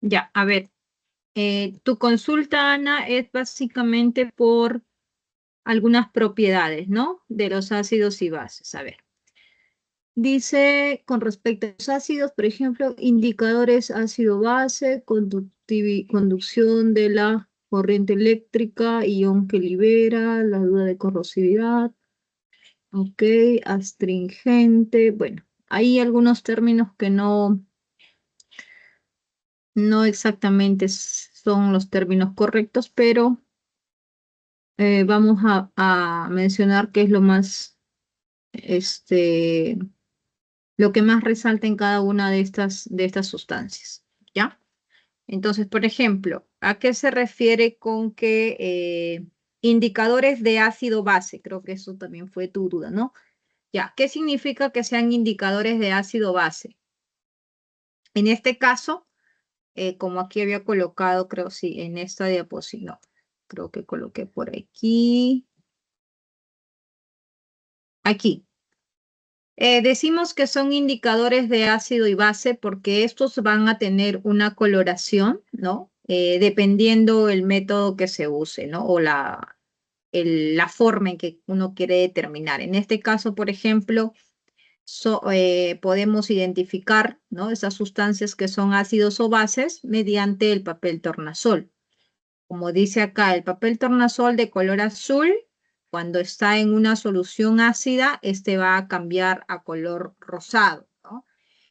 Ya, a ver, tu consulta, Ana, es básicamente por algunas propiedades, ¿no? De los ácidos y bases. A ver, dice con respecto a los ácidos, por ejemplo, indicadores ácido-base, conducción de la corriente eléctrica, ion que libera, la duda de corrosividad, ok, astringente, bueno, hay algunos términos que no exactamente son los términos correctos, pero vamos a mencionar qué es lo más, este, lo que más resalta en cada una de estas sustancias, ¿ya? Entonces, por ejemplo, ¿a qué se refiere con que indicadores de ácido base? Creo que eso también fue tu duda, ¿no? Ya, ¿qué significa que sean indicadores de ácido base? En este caso, como aquí había colocado, creo sí, en esta diapositiva, no, creo que coloqué por aquí. Aquí. Decimos que son indicadores de ácido y base porque estos van a tener una coloración, ¿no? Dependiendo el método que se use, ¿no? O la forma en que uno quiere determinar. En este caso, por ejemplo, podemos identificar, ¿no? Esas sustancias que son ácidos o bases mediante el papel tornasol. Como dice acá, el papel tornasol de color azul, cuando está en una solución ácida, este va a cambiar a color rosado, ¿no?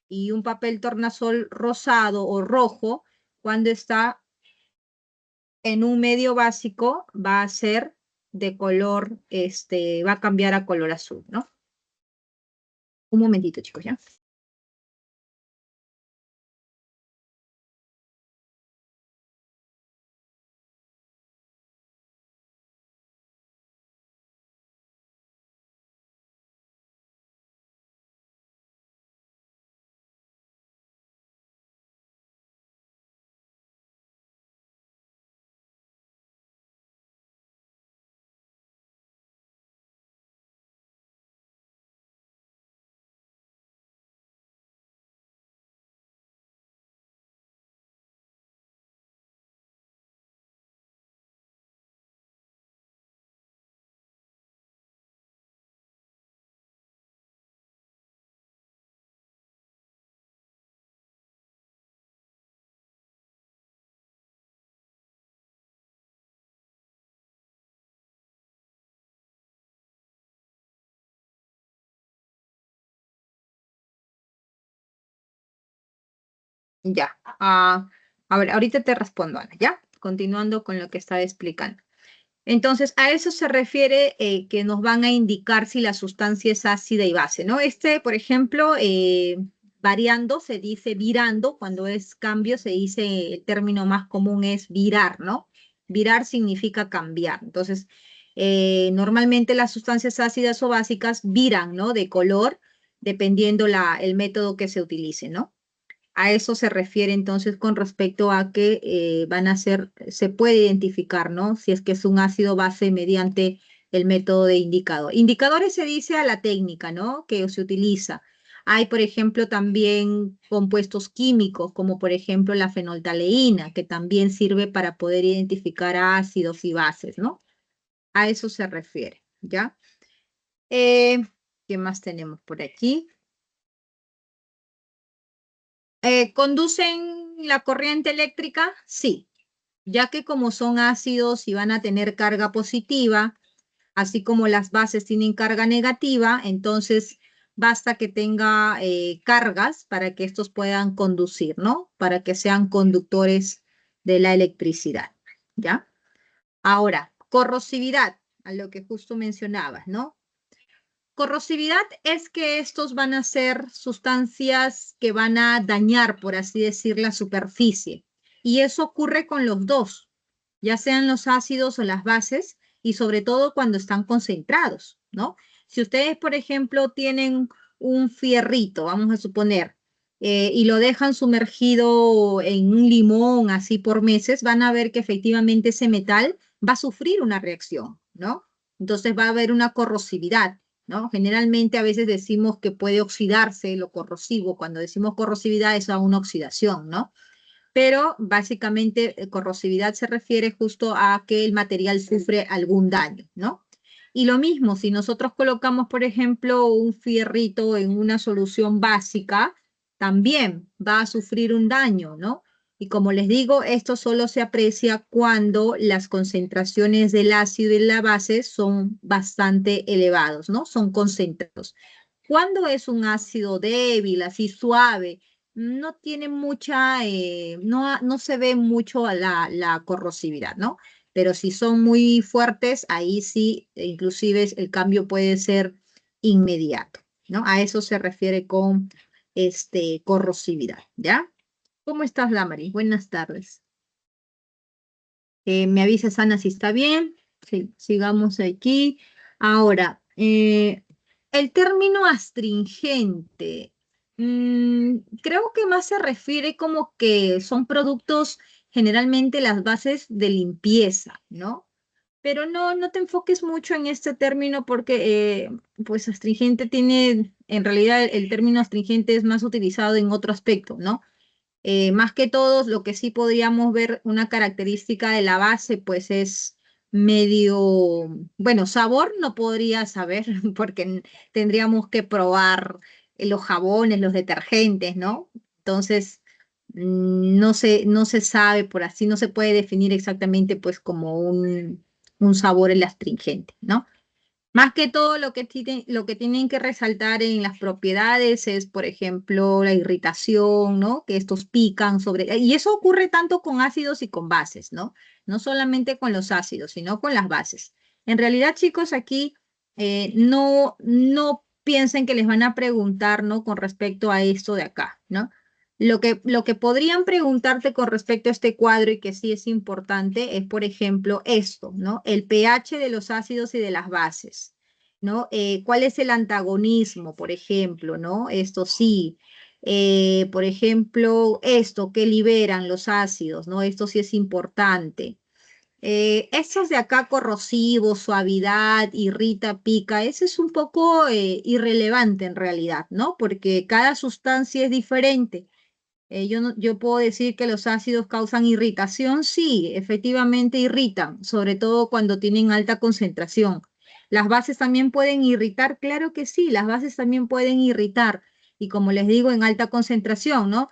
Y un papel tornasol rosado o rojo, cuando está en un medio básico, va a ser de color, va a cambiar a color azul, ¿no? Un momentito, chicos, ¿ya? Ya. A ver, ahorita te respondo, Ana, ¿ya? Continuando con lo que estaba explicando. Entonces, a eso se refiere que nos van a indicar si la sustancia es ácida y base, ¿no? Por ejemplo, variando se dice virando, cuando es cambio se dice, el término más común es virar, ¿no? Virar significa cambiar. Entonces, normalmente las sustancias ácidas o básicas viran, ¿no? De color, dependiendo el método que se utilice, ¿no? A eso se refiere entonces con respecto a que van a ser, se puede identificar, ¿no? Si es que es un ácido base mediante el método de indicador. Indicadores se dice a la técnica, ¿no? Que se utiliza. Hay, por ejemplo, también compuestos químicos, como por ejemplo la fenolftaleína, que también sirve para poder identificar ácidos y bases, ¿no? A eso se refiere, ¿ya? Eh, ¿Qué más tenemos por aquí? ¿Conducen la corriente eléctrica? Sí, ya que como son ácidos y van a tener carga positiva, así como las bases tienen carga negativa, entonces basta que tenga cargas para que estos puedan conducir, ¿no? Para que sean conductores de la electricidad, ¿ya? Ahora, corrosividad, a lo que justo mencionabas, ¿no? Corrosividad es que estos van a ser sustancias que van a dañar, por así decir, la superficie. Y eso ocurre con los dos, ya sean los ácidos o las bases, y sobre todo cuando están concentrados, ¿no? Si ustedes, por ejemplo, tienen un fierrito, vamos a suponer, y lo dejan sumergido en un limón así por meses, van a ver que efectivamente ese metal va a sufrir una reacción, ¿no? Entonces va a haber una corrosividad. ¿No? Generalmente a veces decimos que puede oxidarse lo corrosivo. Cuando decimos corrosividad es a una oxidación, ¿no? pero básicamente corrosividad se refiere justo a que el material sufre algún daño, ¿no? Y lo mismo, si nosotros colocamos, por ejemplo, un fierrito en una solución básica, también va a sufrir un daño, ¿no? Y como les digo, esto solo se aprecia cuando las concentraciones del ácido y la base son bastante elevados, ¿no? Son concentrados. Cuando es un ácido débil, así suave, no tiene mucha, no se ve mucho la corrosividad, ¿no? Pero si son muy fuertes, ahí sí, inclusive el cambio puede ser inmediato, ¿no? A eso se refiere con corrosividad, ¿ya? ¿Cómo estás, Damaris? Buenas tardes. Me avisas, Ana, si está bien. Sí, sigamos aquí. Ahora, el término astringente, creo que más se refiere como que son productos, generalmente las bases de limpieza, ¿no? Pero no te enfoques mucho en este término porque, pues, astringente tiene, en realidad, el término astringente es más utilizado en otro aspecto, ¿no? Más que todo, lo que sí podríamos ver una característica de la base, pues es medio, bueno, sabor no podría saber porque tendríamos que probar los jabones, los detergentes, ¿no? Entonces, no se sabe por así, no se puede definir exactamente pues como un sabor el astringente, ¿no? Más que todo lo que tienen que resaltar en las propiedades es, por ejemplo, la irritación, ¿no? Que estos pican sobre... Y eso ocurre tanto con ácidos y con bases, ¿no? No solamente con los ácidos, sino con las bases. En realidad, chicos, aquí no piensen que les van a preguntar, ¿no? Con respecto a esto de acá, ¿no? Lo que podrían preguntarte con respecto a este cuadro y que sí es importante es, por ejemplo, esto, ¿no? El pH de los ácidos y de las bases, ¿no? ¿Cuál es el antagonismo, por ejemplo, ¿no? Esto sí. Por ejemplo, esto que liberan los ácidos, ¿no? Esto sí es importante. Estos de acá, corrosivo, suavidad, irrita, pica, eso es un poco irrelevante en realidad, ¿no? Porque cada sustancia es diferente. Yo puedo decir que los ácidos causan irritación, sí, efectivamente irritan, sobre todo cuando tienen alta concentración. Las bases también pueden irritar, claro que sí, las bases también pueden irritar. Y como les digo, en alta concentración, ¿no?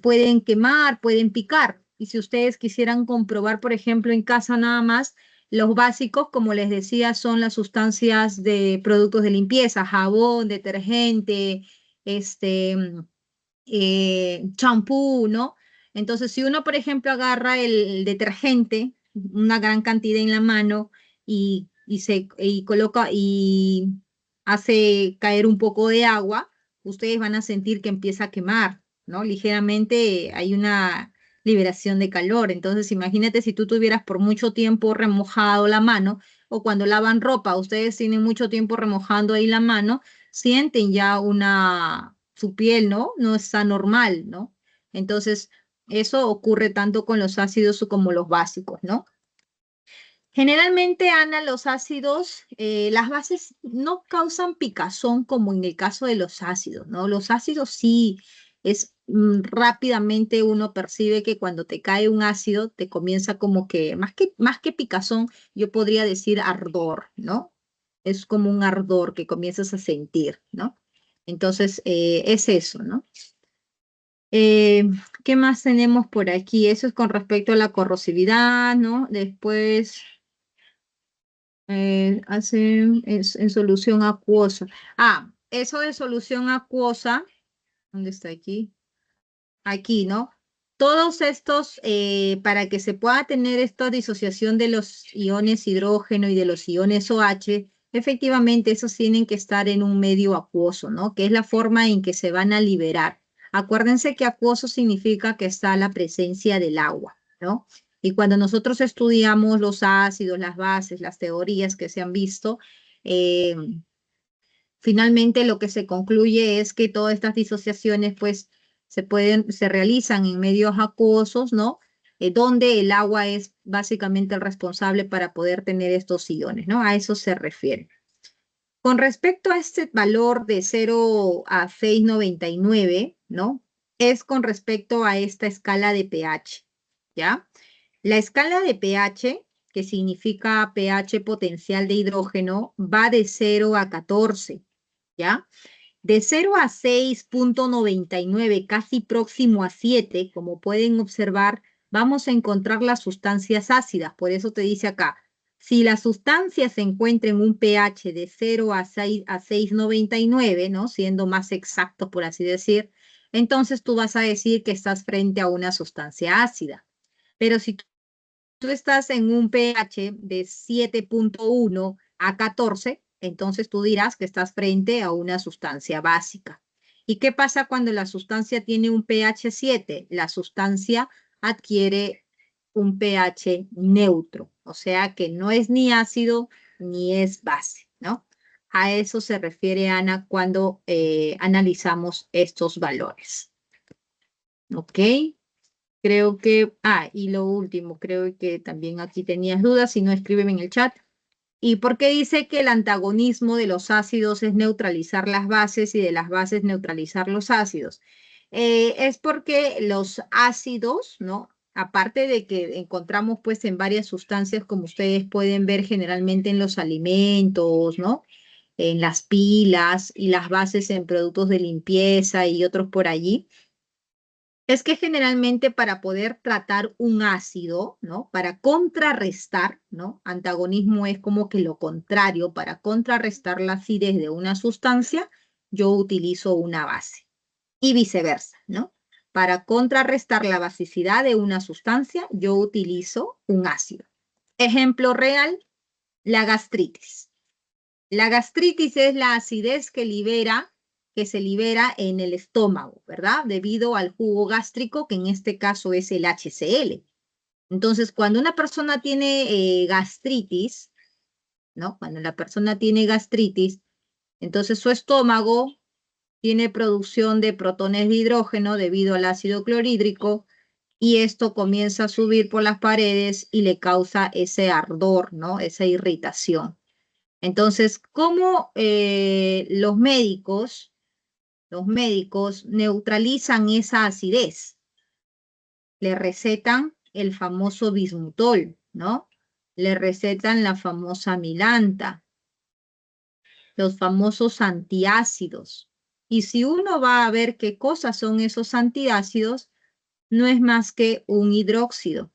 Pueden quemar, pueden picar. Y si ustedes quisieran comprobar, por ejemplo, en casa nada más, los básicos, como les decía, son las sustancias de productos de limpieza, jabón, detergente, este champú, ¿no? Entonces, si uno, por ejemplo, agarra el detergente, una gran cantidad en la mano y coloca y hace caer un poco de agua, ustedes van a sentir que empieza a quemar, ¿no? Ligeramente hay una liberación de calor. Entonces, imagínate si tú tuvieras por mucho tiempo remojado la mano o cuando lavan ropa, ustedes tienen mucho tiempo remojando ahí la mano, sienten ya su piel, ¿no? No está normal, ¿no? Entonces, eso ocurre tanto con los ácidos como los básicos, ¿no? Generalmente, Ana, los ácidos, las bases no causan picazón como en el caso de los ácidos, ¿no? Los ácidos sí es rápidamente uno percibe que cuando te cae un ácido te comienza como que más que picazón, yo podría decir ardor, ¿no? Es como un ardor que comienzas a sentir, ¿no? Entonces, es eso, ¿no? Eh, ¿Qué más tenemos por aquí? Eso es con respecto a la corrosividad, ¿no? Después hacen en solución acuosa. Ah, eso de solución acuosa, ¿dónde está aquí? Aquí, ¿no? Todos estos, para que se pueda tener esta disociación de los iones hidrógeno y de los iones OH, efectivamente esos tienen que estar en un medio acuoso, ¿no? Que es la forma en que se van a liberar. Acuérdense que acuoso significa que está la presencia del agua, ¿no? Y cuando nosotros estudiamos los ácidos, las bases, las teorías que se han visto, eh, finalmente lo que se concluye es que todas estas disociaciones pues se realizan en medios acuosos, ¿no? Donde el agua es básicamente el responsable para poder tener estos iones, ¿no? A eso se refiere. Con respecto a este valor de 0 a 6,99, ¿no? es con respecto a esta escala de pH, ¿ya? La escala de pH, que significa pH potencial de hidrógeno, va de 0 a 14, ¿ya? De 0 a 6,99, casi próximo a 7, como pueden observar, vamos a encontrar las sustancias ácidas. Por eso te dice acá, si la sustancia se encuentra en un pH de 0 a 6,99, ¿no? Siendo más exacto, por así decir, entonces tú vas a decir que estás frente a una sustancia ácida. Pero si tú estás en un pH de 7,1 a 14, entonces tú dirás que estás frente a una sustancia básica. ¿Y qué pasa cuando la sustancia tiene un pH 7? La sustancia adquiere un pH neutro, o sea que no es ni ácido ni es base, ¿no? A eso se refiere Ana cuando analizamos estos valores. ¿Ok? Creo que, y lo último, creo que también aquí tenías dudas, si no, escríbeme en el chat. ¿Y por qué dice que el antagonismo de los ácidos es neutralizar las bases y de las bases neutralizar los ácidos? Es porque los ácidos, ¿no? Aparte de que encontramos pues en varias sustancias, como ustedes pueden ver generalmente en los alimentos, ¿no? En las pilas y las bases en productos de limpieza y otros por allí. Es que generalmente para poder tratar un ácido, ¿no? Para contrarrestar, ¿no? Antagonismo es como que lo contrario, para contrarrestar la acidez de una sustancia, yo utilizo una base. Y viceversa, ¿no? Para contrarrestar la basicidad de una sustancia, yo utilizo un ácido. Ejemplo real, la gastritis. La gastritis es la acidez que se libera en el estómago, ¿verdad? Debido al jugo gástrico, que en este caso es el HCl. Entonces, cuando una persona tiene gastritis, ¿no? Cuando la persona tiene gastritis, entonces su estómago tiene producción de protones de hidrógeno debido al ácido clorhídrico y esto comienza a subir por las paredes y le causa ese ardor, ¿no? Esa irritación. Entonces, ¿cómo los médicos neutralizan esa acidez? Le recetan el famoso bismutol, ¿no? Le recetan la famosa milanta, los famosos antiácidos. Y si uno va a ver qué cosas son esos antiácidos, no es más que un hidróxido,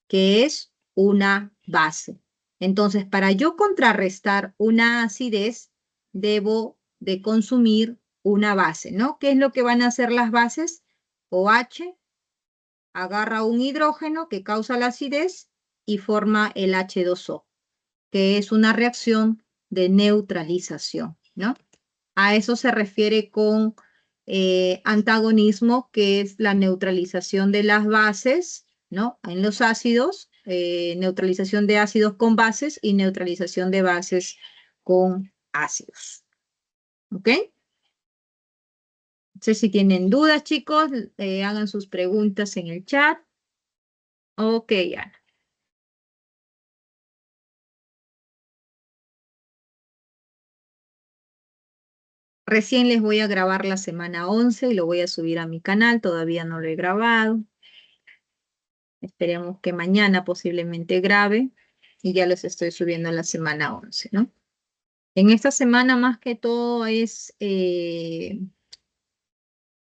que es una base. Entonces, para yo contrarrestar una acidez, debo de consumir una base, ¿no? ¿Qué es lo que van a hacer las bases? OH agarra un hidrógeno que causa la acidez y forma el H2O, que es una reacción de neutralización, ¿no? A eso se refiere con antagonismo, que es la neutralización de las bases, ¿no? En los ácidos, neutralización de ácidos con bases y neutralización de bases con ácidos. ¿Ok? No sé si tienen dudas, chicos, hagan sus preguntas en el chat. Ok, Ana. Recién les voy a grabar la semana 11 y lo voy a subir a mi canal, todavía no lo he grabado. Esperemos que mañana posiblemente grabe y ya los estoy subiendo en la semana 11, ¿no? En esta semana más que todo es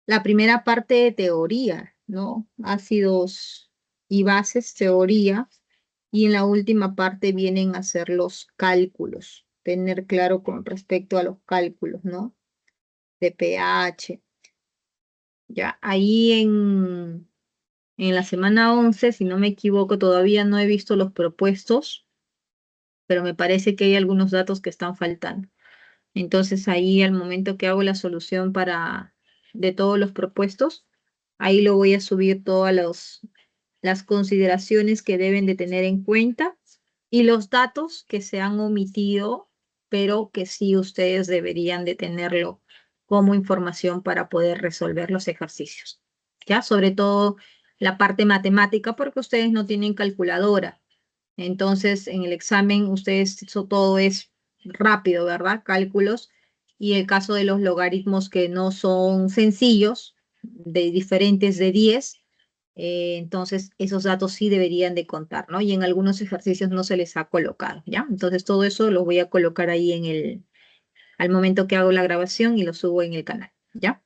la primera parte de teoría, ¿no? Ácidos y bases, teoría, y en la última parte vienen a ser los cálculos, tener claro con respecto a los cálculos, ¿no? De pH. Ya, ahí en la semana 11, si no me equivoco, todavía no he visto los propuestos, pero me parece que hay algunos datos que están faltando. Entonces ahí al momento que hago la solución de todos los propuestos, ahí lo voy a subir todas las consideraciones que deben de tener en cuenta y los datos que se han omitido, pero que sí ustedes deberían de tenerlo como información para poder resolver los ejercicios. ¿Ya? Sobre todo la parte matemática, porque ustedes no tienen calculadora. Entonces, en el examen, ustedes, eso todo es rápido, ¿verdad? Cálculos. Y el caso de los logaritmos que no son sencillos, de diferentes de 10, entonces esos datos sí deberían de contar, ¿no? Y en algunos ejercicios no se les ha colocado, ¿ya? Entonces todo eso lo voy a colocar ahí al momento que hago la grabación y lo subo en el canal, ¿ya?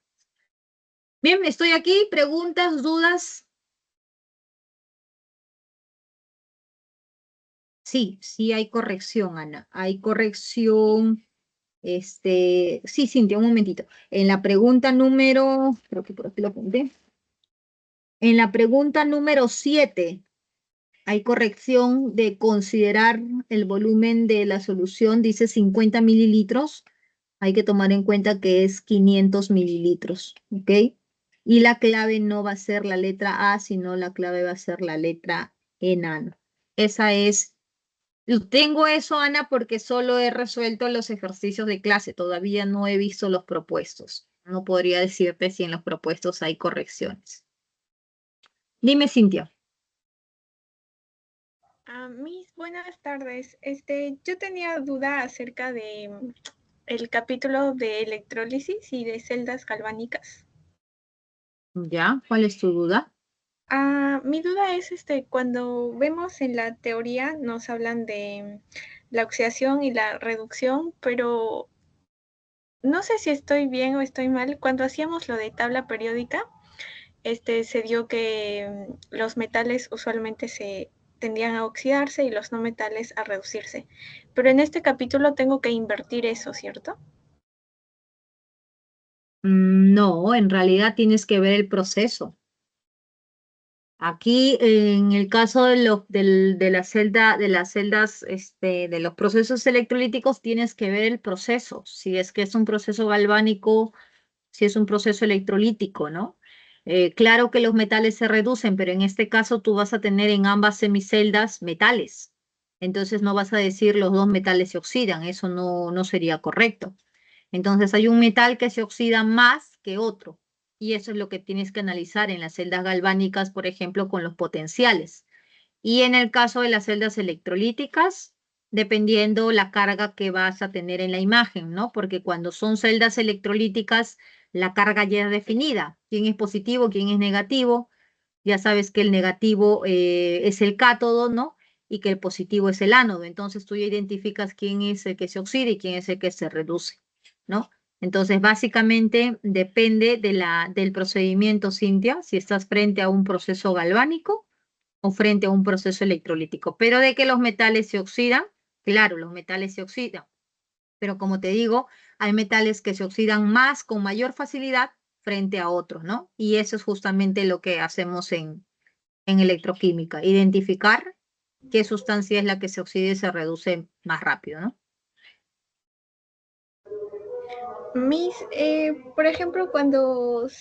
Bien, estoy aquí. ¿Preguntas, dudas? Sí, sí hay corrección, Ana. Hay corrección. Sí, Cintia, un momentito. En la pregunta número, creo que por aquí lo apunté. En la pregunta número 7 hay corrección de considerar el volumen de la solución, dice 50 mililitros. Hay que tomar en cuenta que es 500 mililitros, ¿ok? Y la clave no va a ser la letra A, sino la clave va a ser la letra enano. Esa es. Tengo eso, Ana, porque solo he resuelto los ejercicios de clase. Todavía no he visto los propuestos. No podría decirte si en los propuestos hay correcciones. Dime, Cintia. Mis buenas tardes. Yo tenía duda acerca de el capítulo de electrólisis y de celdas galvánicas. ¿Ya? ¿Cuál es tu duda? Mi duda es, cuando vemos en la teoría nos hablan de la oxidación y la reducción, pero no sé si estoy bien o estoy mal. Cuando hacíamos lo de tabla periódica, se dio que los metales usualmente se tendían a oxidarse y los no metales a reducirse. Pero en este capítulo tengo que invertir eso, ¿cierto? No, en realidad tienes que ver el proceso. Aquí, en el caso de la celda, de las celdas, de los procesos electrolíticos, tienes que ver el proceso. Si es que es un proceso galvánico, si es un proceso electrolítico, ¿no? Claro que los metales se reducen, pero en este caso tú vas a tener en ambas semiceldas metales. Entonces no vas a decir los dos metales se oxidan, eso no sería correcto. Entonces hay un metal que se oxida más que otro. Y eso es lo que tienes que analizar en las celdas galvánicas, por ejemplo, con los potenciales. Y en el caso de las celdas electrolíticas, dependiendo la carga que vas a tener en la imagen, ¿no? Porque cuando son celdas electrolíticas, la carga ya es definida. ¿Quién es positivo, quién es negativo? Ya sabes que el negativo es el cátodo, ¿no? Y que el positivo es el ánodo. Entonces tú ya identificas quién es el que se oxida y quién es el que se reduce, ¿no? Entonces, básicamente depende del procedimiento, Cintia, si estás frente a un proceso galvánico o frente a un proceso electrolítico. Pero de que los metales se oxidan, claro, los metales se oxidan. Pero como te digo, hay metales que se oxidan más con mayor facilidad frente a otros, ¿no? Y eso es justamente lo que hacemos en electroquímica, identificar qué sustancia es la que se oxida y se reduce más rápido, ¿no? Por ejemplo,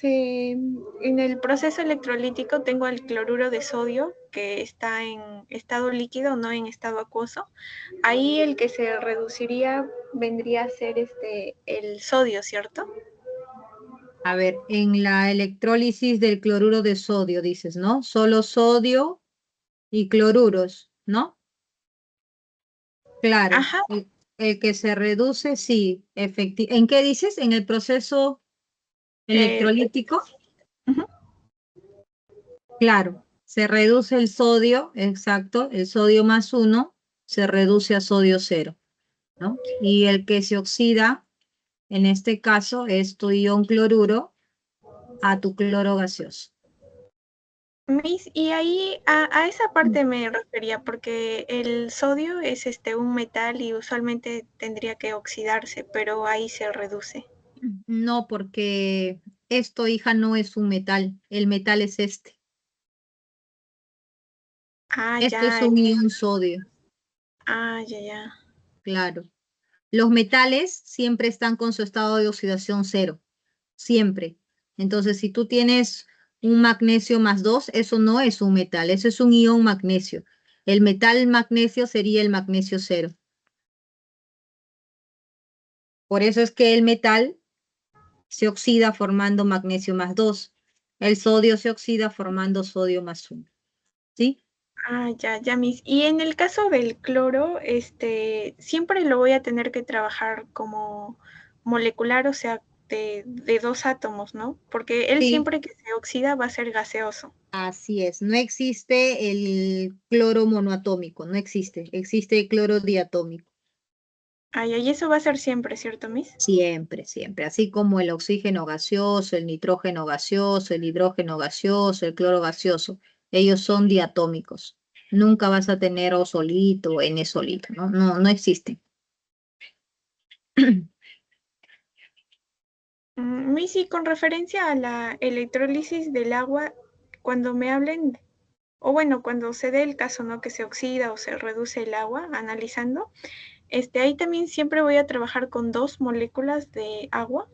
en el proceso electrolítico tengo el cloruro de sodio que está en estado líquido, no en estado acuoso. Ahí el que se reduciría vendría a ser el sodio, ¿cierto? A ver, en la electrólisis del cloruro de sodio, dices, ¿no? Solo sodio y cloruros, ¿no? Claro, Ajá. el que se reduce, sí, efectivamente. ¿En qué dices? ¿En el proceso eh, electrolítico? Ujú. Claro, se reduce el sodio, exacto, el sodio más uno se reduce a sodio cero, ¿no? Y el que se oxida, en este caso, es tu ion cloruro a tu cloro gaseoso. Y ahí a esa parte me refería, porque el sodio es un metal y usualmente tendría que oxidarse, pero ahí se reduce. No, porque esto, hija, no es un metal, el metal es este. Esto es Ya, un ion sodio, ya. claro. Los metales siempre están con su estado de oxidación cero, siempre. Entonces, si tú tienes un magnesio más 2, eso no es un metal, eso es un ion magnesio. El metal magnesio sería el magnesio cero. Por eso es que el metal se oxida formando magnesio más 2. El sodio se oxida formando sodio más 1. ¿Sí? Ya, Miss. Y en el caso del cloro, siempre lo voy a tener que trabajar como molecular, o sea, de dos átomos, ¿no? Porque él Sí, siempre que se oxida va a ser gaseoso. así es. No existe el cloro monoatómico, no existe. Existe el cloro diatómico. Ay, y eso va a ser siempre, ¿cierto, Miss? Siempre, siempre. Así como el oxígeno gaseoso, el nitrógeno gaseoso, el hidrógeno gaseoso, el cloro gaseoso. Ellos son diatómicos. Nunca vas a tener O solito o N solito, ¿no? No, no existen. Miss, y con referencia a la electrólisis del agua, cuando me hablen, o bueno, cuando se dé el caso, ¿no? Que se oxida o se reduce el agua, analizando, ahí también siempre voy a trabajar con dos moléculas de agua,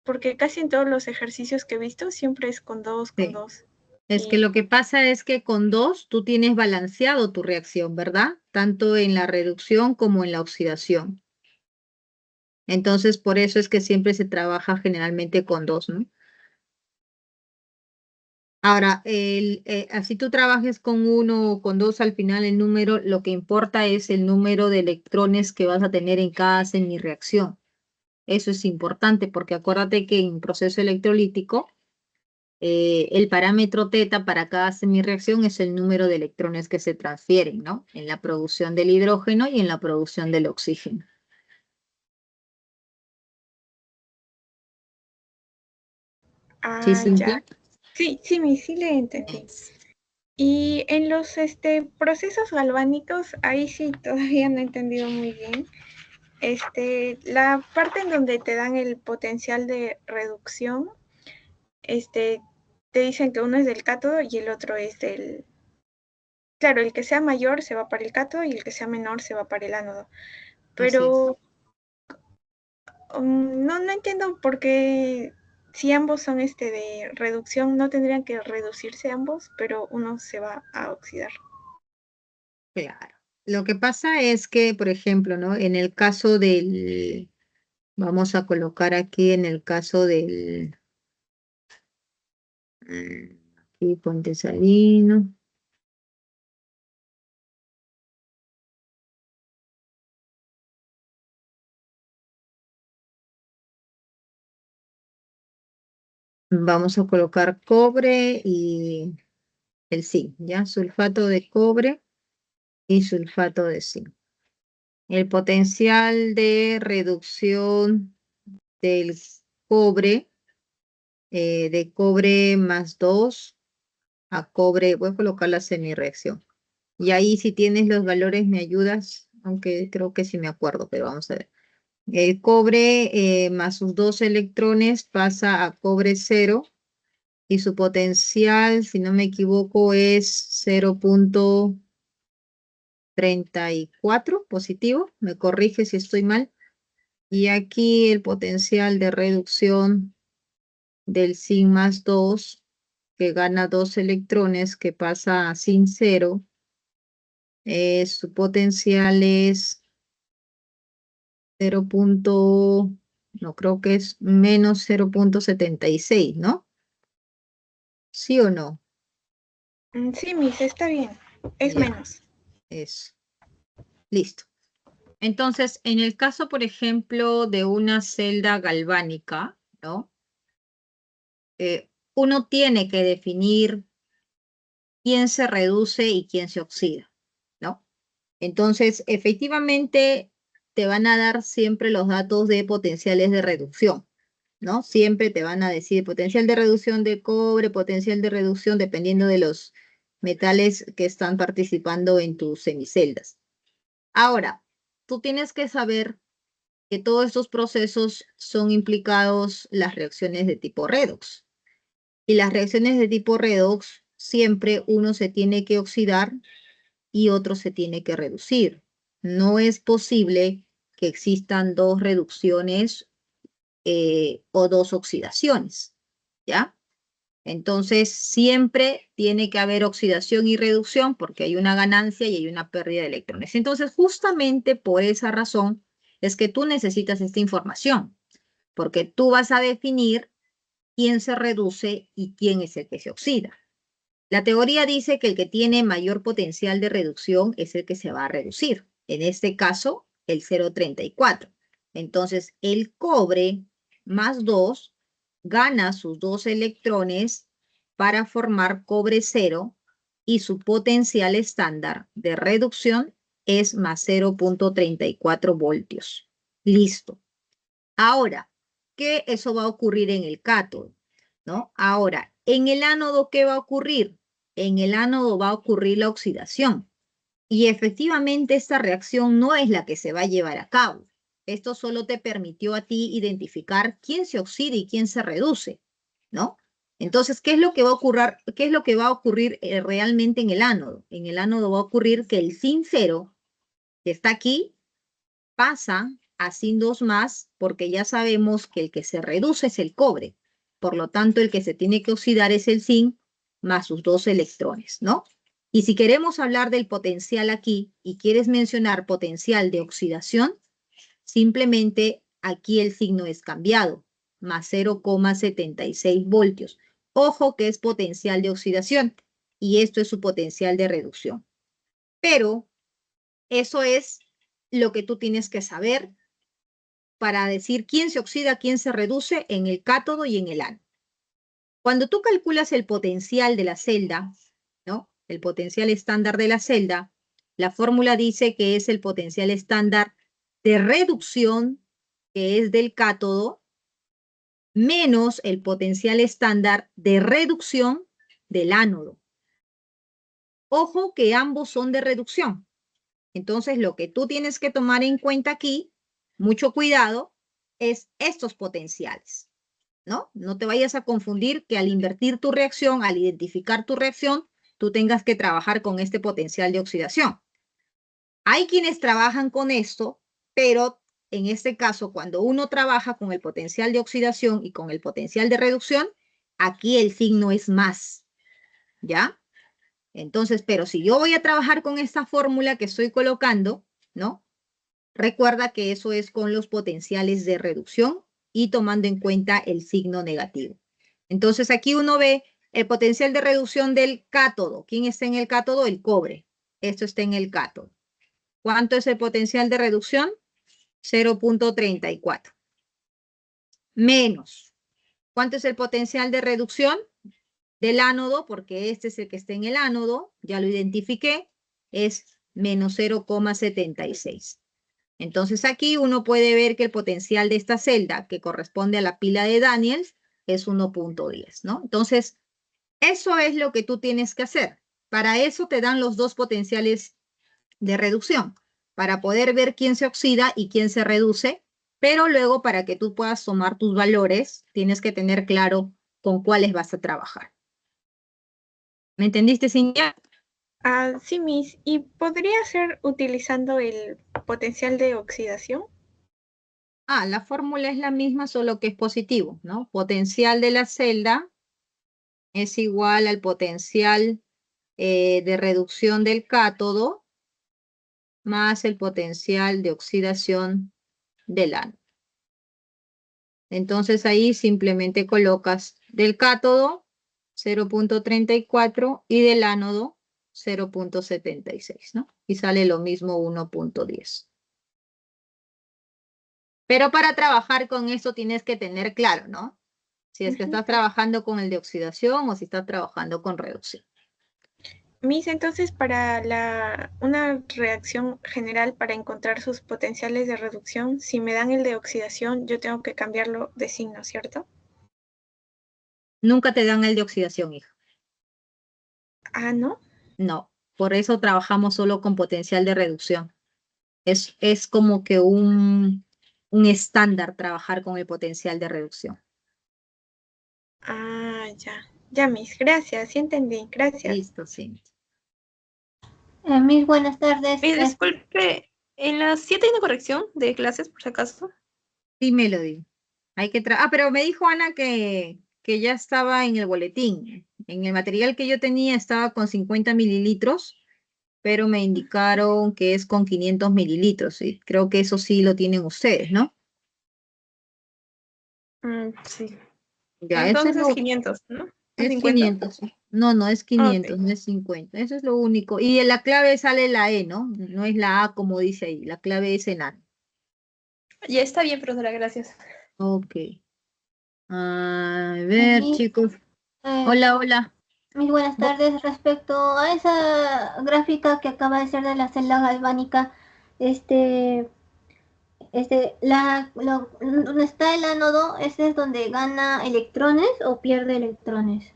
porque casi en todos los ejercicios que he visto siempre es con dos, con Sí. dos. Es que Y lo que pasa es que con dos tú tienes balanceado tu reacción, ¿verdad? Tanto en la reducción como en la oxidación. Entonces, por eso es que siempre se trabaja generalmente con dos, ¿no? Ahora, así tú trabajes con uno o con dos, al final el número, lo que importa es el número de electrones que vas a tener en cada semireacción. Eso es importante porque acuérdate que en proceso electrolítico, el parámetro teta para cada semireacción es el número de electrones que se transfieren, ¿no? En la producción del hidrógeno y en la producción del oxígeno. ¿Sí, ya. Cintia? Sí, sí, sí le entendí. Y en los procesos galvánicos, ahí sí todavía no he entendido muy bien. La parte en donde te dan el potencial de reducción, te dicen que uno es del cátodo y el otro es del... Claro, el que sea mayor se va para el cátodo y el que sea menor se va para el ánodo. Así es. Pero no entiendo por qué si ambos son de reducción, no tendrían que reducirse ambos, pero uno se va a oxidar. Claro. Lo que pasa es que, por ejemplo, ¿no? En el caso del, vamos a colocar aquí en el caso del, aquí Puente Salino. Vamos a colocar cobre y el zinc, ¿ya? Sulfato de cobre y sulfato de zinc. El potencial de reducción del cobre, de cobre más 2 a cobre, voy a colocar la semireacción. Y ahí si tienes los valores me ayudas, aunque creo que sí me acuerdo, pero vamos a ver. El cobre más sus 2 electrones pasa a cobre 0 y su potencial, si no me equivoco, es 0,34 positivo. Me corrige si estoy mal. Y aquí el potencial de reducción del zinc más 2, que gana 2 electrones, que pasa a zinc 0, su potencial es 0. No creo que es menos 0,76, ¿no? ¿Sí o no? Sí, Miss, está bien. Es Ya, menos. es listo. Entonces, en el caso, por ejemplo, de una celda galvánica, ¿no? Uno tiene que definir quién se reduce y quién se oxida, ¿no? Entonces, efectivamente, te van a dar siempre los datos de potenciales de reducción, ¿no? Siempre te van a decir potencial de reducción de cobre, potencial de reducción, dependiendo de los metales que están participando en tus semiceldas. Ahora, tú tienes que saber que todos estos procesos son implicados las reacciones de tipo redox. Y las reacciones de tipo redox, siempre uno se tiene que oxidar y otro se tiene que reducir. No es posible que existan dos reducciones o dos oxidaciones, ¿ya? Entonces, siempre tiene que haber oxidación y reducción porque hay una ganancia y hay una pérdida de electrones. Entonces, justamente por esa razón es que tú necesitas esta información, porque tú vas a definir quién se reduce y quién es el que se oxida. La teoría dice que el que tiene mayor potencial de reducción es el que se va a reducir. En este caso, el 0,34. Entonces, el cobre más 2 gana sus 2 electrones para formar cobre 0 y su potencial estándar de reducción es más 0.34 voltios. Listo. Ahora, ¿qué eso va a ocurrir en el cátodo? ¿No? Ahora, en el ánodo, ¿qué va a ocurrir? En el ánodo va a ocurrir la oxidación. Y efectivamente esta reacción no es la que se va a llevar a cabo. Esto solo te permitió a ti identificar quién se oxida y quién se reduce, ¿no? Entonces, ¿qué es lo que va a ocurrir, qué es lo que va a ocurrir realmente en el ánodo? En el ánodo va a ocurrir que el zinc 0, que está aquí, pasa a zinc 2 más, porque ya sabemos que el que se reduce es el cobre. Por lo tanto, el que se tiene que oxidar es el zinc más sus 2 electrones, ¿no? Y si queremos hablar del potencial aquí y quieres mencionar potencial de oxidación, simplemente aquí el signo es cambiado, más 0,76 voltios. Ojo que es potencial de oxidación y esto es su potencial de reducción. Pero eso es lo que tú tienes que saber para decir quién se oxida, quién se reduce en el cátodo y en el ánodo. Cuando tú calculas el potencial de la celda, ¿no? El potencial estándar de la celda, la fórmula dice que es el potencial estándar de reducción, que es del cátodo, menos el potencial estándar de reducción del ánodo. Ojo que ambos son de reducción. Entonces, lo que tú tienes que tomar en cuenta aquí, mucho cuidado, es estos potenciales, ¿no? No te vayas a confundir que al invertir tu reacción, al identificar tu reacción, tú tengas que trabajar con este potencial de oxidación. Hay quienes trabajan con esto, pero en este caso, cuando uno trabaja con el potencial de oxidación y con el potencial de reducción, aquí el signo es más, ¿ya? Entonces, pero si yo voy a trabajar con esta fórmula que estoy colocando, ¿no? Recuerda que eso es con los potenciales de reducción y tomando en cuenta el signo negativo. Entonces, aquí uno ve el potencial de reducción del cátodo. ¿Quién está en el cátodo? El cobre. Esto está en el cátodo. ¿Cuánto es el potencial de reducción? 0.34. Menos. ¿Cuánto es el potencial de reducción del ánodo? Porque este es el que está en el ánodo. Ya lo identifiqué. Es menos 0,76. Entonces aquí uno puede ver que el potencial de esta celda, que corresponde a la pila de Daniels, es 1.10, ¿no? Entonces, eso es lo que tú tienes que hacer. Para eso te dan los dos potenciales de reducción, para poder ver quién se oxida y quién se reduce, pero luego para que tú puedas tomar tus valores, tienes que tener claro con cuáles vas a trabajar. ¿Me entendiste, Cintia? Ah, sí, Miss. ¿Y podría ser utilizando el potencial de oxidación? Ah, la fórmula es la misma, solo que es positivo, ¿no? Potencial de la celda es igual al potencial de reducción del cátodo más el potencial de oxidación del ánodo. Entonces ahí simplemente colocas del cátodo 0.34 y del ánodo 0.76, ¿no? Y sale lo mismo 1.10. Pero para trabajar con eso tienes que tener claro, ¿no? Si es que estás trabajando con el de oxidación o si estás trabajando con reducción. Miss, entonces para una reacción general para encontrar sus potenciales de reducción, si me dan el de oxidación, yo tengo que cambiarlo de signo, ¿cierto? Nunca te dan el de oxidación, hija. Ah, ¿no? No, por eso trabajamos solo con potencial de reducción. Es como que un estándar trabajar con el potencial de reducción. Ah, ya. Ya, Miss, gracias, sí entendí, gracias. Listo, sí. Miss, buenas tardes. Disculpe, en las 7 hay una corrección de clases, por si acaso. Sí, Melody. Pero me dijo Ana que ya estaba en el boletín. En el material que yo tenía estaba con 50 mililitros, pero me indicaron que es con 500 mililitros. Y creo que eso sí lo tienen ustedes, ¿no? Sí. Ya, eso es Entonces 500, ¿no? ¿O es 50? 500. No, no es 500, Ok. no es 50. Eso es lo único. Y en la clave sale la E, ¿no? No es la A como dice ahí. La clave es enano. Ya está bien, profesora, gracias. Ok. A ver, Mis, chicos. eh, Hola, hola. mis buenas tardes. Respecto a esa gráfica que acaba de ser de la celda galvánica, este, donde está el ánodo, ¿ese es donde gana electrones o pierde electrones?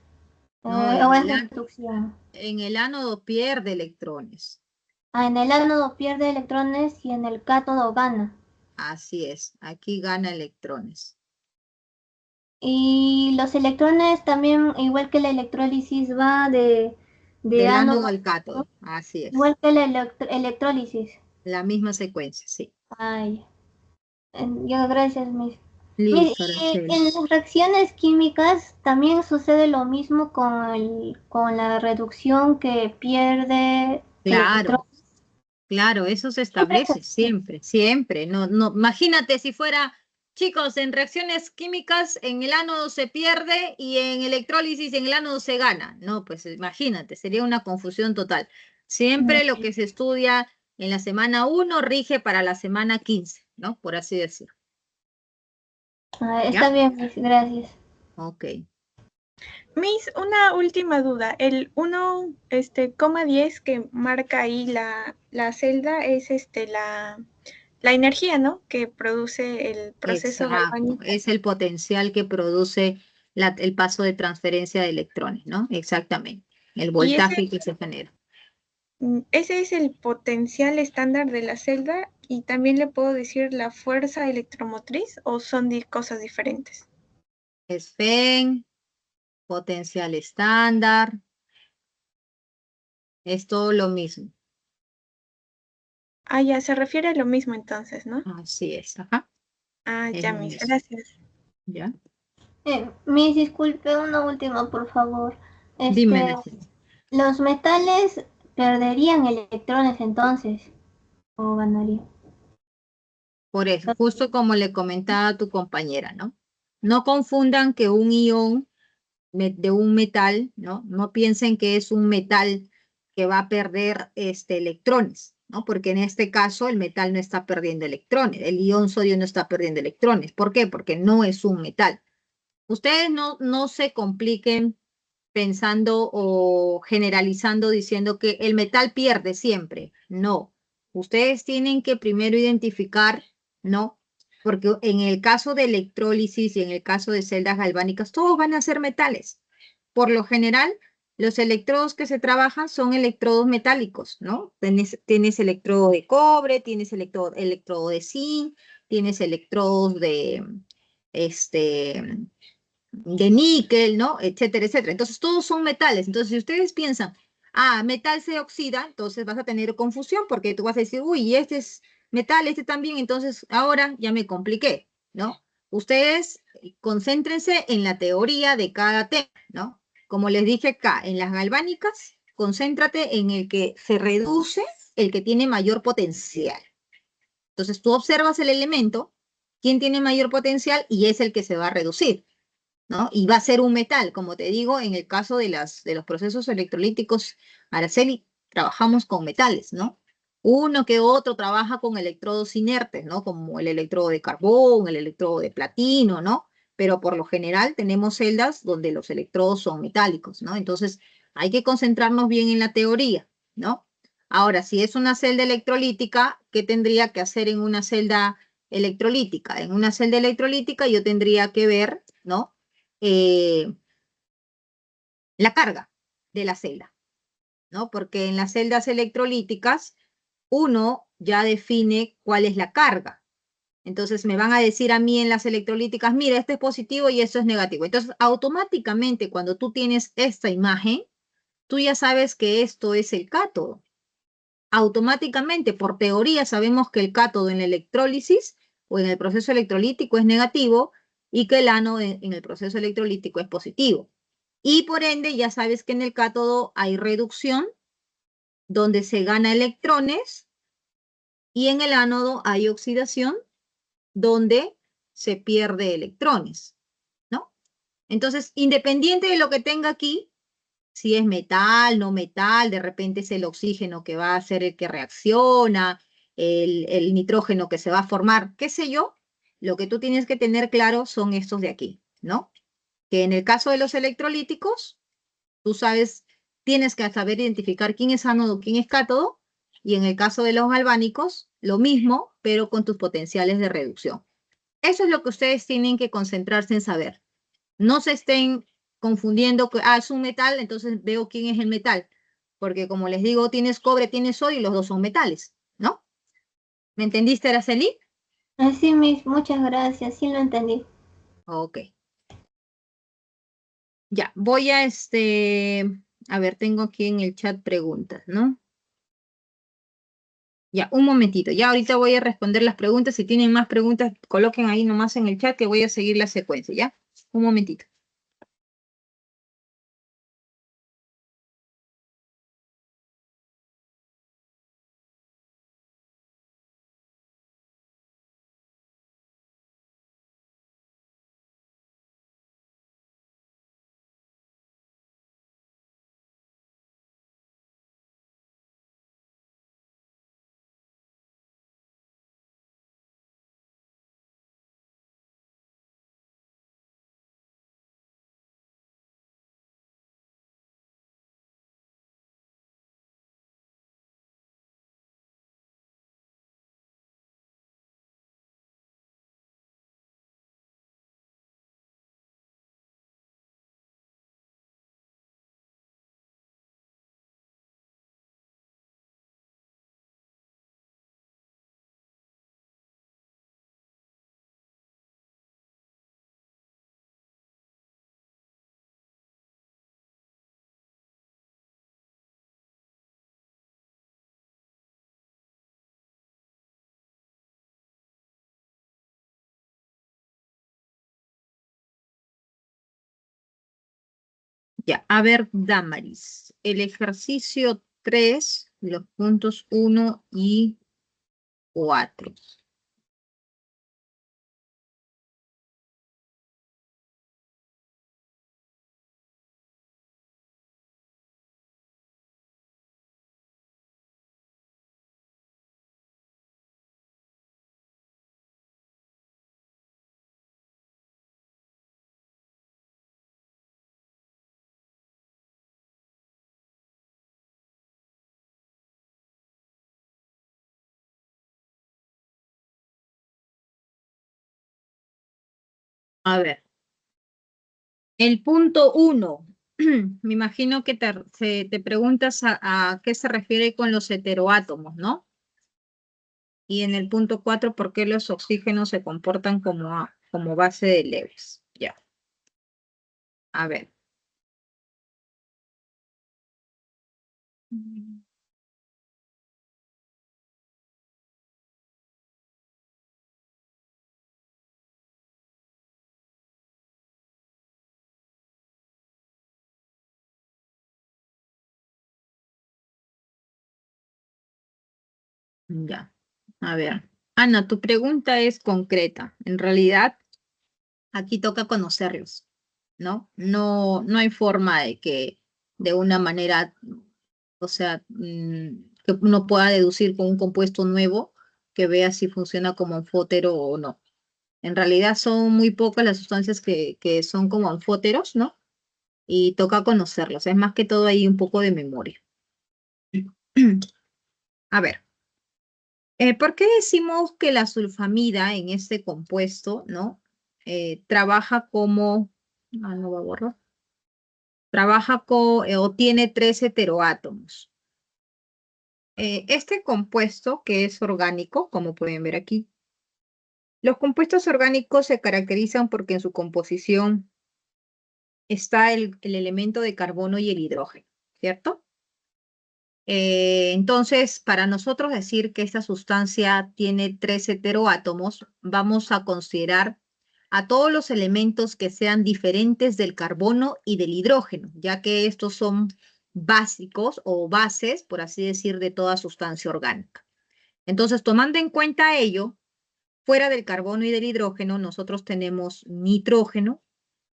No, ¿O es reducción? en el ánodo pierde electrones. Ah, en el ánodo pierde electrones y en el cátodo gana. Así es, aquí gana electrones. Y los electrones también, igual que la electrólisis, va de Del ánodo ánodo al a cátodo, cátodo, así es. igual que la electrólisis. La misma secuencia, sí. Ay, ya, gracias, Miss. Listo, Y Araceli. en las reacciones químicas también sucede lo mismo con la reducción que pierde electrones. Claro, claro, eso se Siempre es establece así. siempre, siempre. No, no, imagínate si fuera, chicos, en reacciones químicas en el ánodo se pierde y en electrólisis en el ánodo se gana. No, pues imagínate, sería una confusión total. Siempre lo que se estudia en la semana 1 rige para la semana 15, ¿no? Por así decirlo. Está ¿Ya? bien, Miss, gracias. Ok. Miss, una última duda. El 1, 10 que marca ahí la celda es la energía, ¿no? Que produce el proceso Exacto, galvánico. es el potencial que produce el paso de transferencia de electrones, ¿no? Exactamente, el Y voltaje que se genera. ese es el potencial estándar de la celda y también le puedo decir la fuerza electromotriz o son cosas diferentes. Es FEN, potencial estándar, es todo lo mismo. Ah, ya, se refiere a lo mismo entonces, ¿no? Así es, ajá, Ah, es ya, lo Miss, mismo, gracias. ¿ya? Miss, disculpe, una última, por favor. Dime, Este, Araceli. los metales perderían electrones entonces, o ganarían. Por eso, justo como le comentaba a tu compañera, ¿no? No confundan que un ion de un metal, ¿no? No piensen que es un metal que va a perder electrones, ¿no? Porque en este caso el metal no está perdiendo electrones, el ion sodio no está perdiendo electrones. ¿Por qué? Porque no es un metal. Ustedes no se compliquen pensando o generalizando diciendo que el metal pierde siempre. No. Ustedes tienen que primero identificar, ¿no? Porque en el caso de electrólisis y en el caso de celdas galvánicas, todos van a ser metales. Por lo general, los electrodos que se trabajan son electrodos metálicos, ¿no? Tienes electrodo de cobre, tienes electrodo de zinc, tienes electrodos este, de níquel, ¿no? Etcétera, etcétera. Entonces, todos son metales. Entonces, si ustedes piensan, metal se oxida, entonces vas a tener confusión porque tú vas a decir, uy, este es metal, este también, entonces ahora ya me compliqué, ¿no? Ustedes concéntrense en la teoría de cada tema, ¿no? Como les dije acá, en las galvánicas, concéntrate en el que se reduce, el que tiene mayor potencial. Entonces, tú observas el elemento, quién tiene mayor potencial y es el que se va a reducir, ¿no? Y va a ser un metal, como te digo, en el caso de los procesos electrolíticos, Araceli, trabajamos con metales, ¿no? Uno que otro trabaja con electrodos inertes, ¿no? Como el electrodo de carbón, el electrodo de platino, ¿no? Pero por lo general tenemos celdas donde los electrodos son metálicos, ¿no? Entonces hay que concentrarnos bien en la teoría, ¿no? Ahora, si es una celda electrolítica, ¿qué tendría que hacer en una celda electrolítica? En una celda electrolítica yo tendría que ver, ¿no? La carga de la celda, ¿no? Porque en las celdas electrolíticas uno ya define cuál es la carga. Entonces me van a decir a mí en las electrolíticas, mira, esto es positivo y esto es negativo. Entonces automáticamente cuando tú tienes esta imagen, tú ya sabes que esto es el cátodo. Automáticamente, por teoría, sabemos que el cátodo en la electrólisis o en el proceso electrolítico es negativo y que el ánodo en el proceso electrolítico es positivo. Y por ende, ya sabes que en el cátodo hay reducción, donde se gana electrones, y en el ánodo hay oxidación, donde se pierde electrones, ¿no? Entonces, independiente de lo que tenga aquí, si es metal, no metal, de repente es el oxígeno que va a ser el que reacciona, el nitrógeno que se va a formar, qué sé yo, lo que tú tienes que tener claro son estos de aquí, ¿no? Que en el caso de los electrolíticos, tú sabes, tienes que saber identificar quién es ánodo, quién es cátodo, y en el caso de los galvánicos, lo mismo, pero con tus potenciales de reducción. Eso es lo que ustedes tienen que concentrarse en saber. No se estén confundiendo que, es un metal, entonces veo quién es el metal. Porque como les digo, tienes cobre, tienes sodio y los dos son metales, ¿no? ¿Me entendiste, Araceli? Así mismo, muchas gracias, sí lo entendí. Ok. Ya, voy a a ver, tengo aquí en el chat preguntas, ¿no? Ya, un momentito. Ya ahorita voy a responder las preguntas. Si tienen más preguntas, coloquen ahí nomás en el chat que voy a seguir la secuencia, ¿ya? Un momentito. Ya, a ver, Damaris. El ejercicio 3, los puntos 1 y 4. A ver, el punto 1. Me imagino que te preguntas a qué se refiere con los heteroátomos, ¿no? Y en el punto 4, ¿por qué los oxígenos se comportan como base de Lewis? Ya. A ver. Ya. A ver. Ana, tu pregunta es concreta. En realidad, aquí toca conocerlos, ¿no? No hay forma de que de una manera, o sea, que uno pueda deducir con un compuesto nuevo que vea si funciona como anfótero o no. En realidad son muy pocas las sustancias que son como anfóteros, ¿no? Y toca conocerlos. Es más que todo ahí un poco de memoria. A ver, ¿por qué decimos que la sulfamida en este compuesto, ¿no? Trabaja como, no va a borrar, trabaja o tiene 3 heteroátomos. Este compuesto, que es orgánico, como pueden ver aquí, los compuestos orgánicos se caracterizan porque en su composición está el elemento de carbono y el hidrógeno, ¿cierto? Entonces, para nosotros decir que esta sustancia tiene 3 heteroátomos, vamos a considerar a todos los elementos que sean diferentes del carbono y del hidrógeno, ya que estos son básicos o bases, por así decir, de toda sustancia orgánica. Entonces, tomando en cuenta ello, fuera del carbono y del hidrógeno, nosotros tenemos nitrógeno,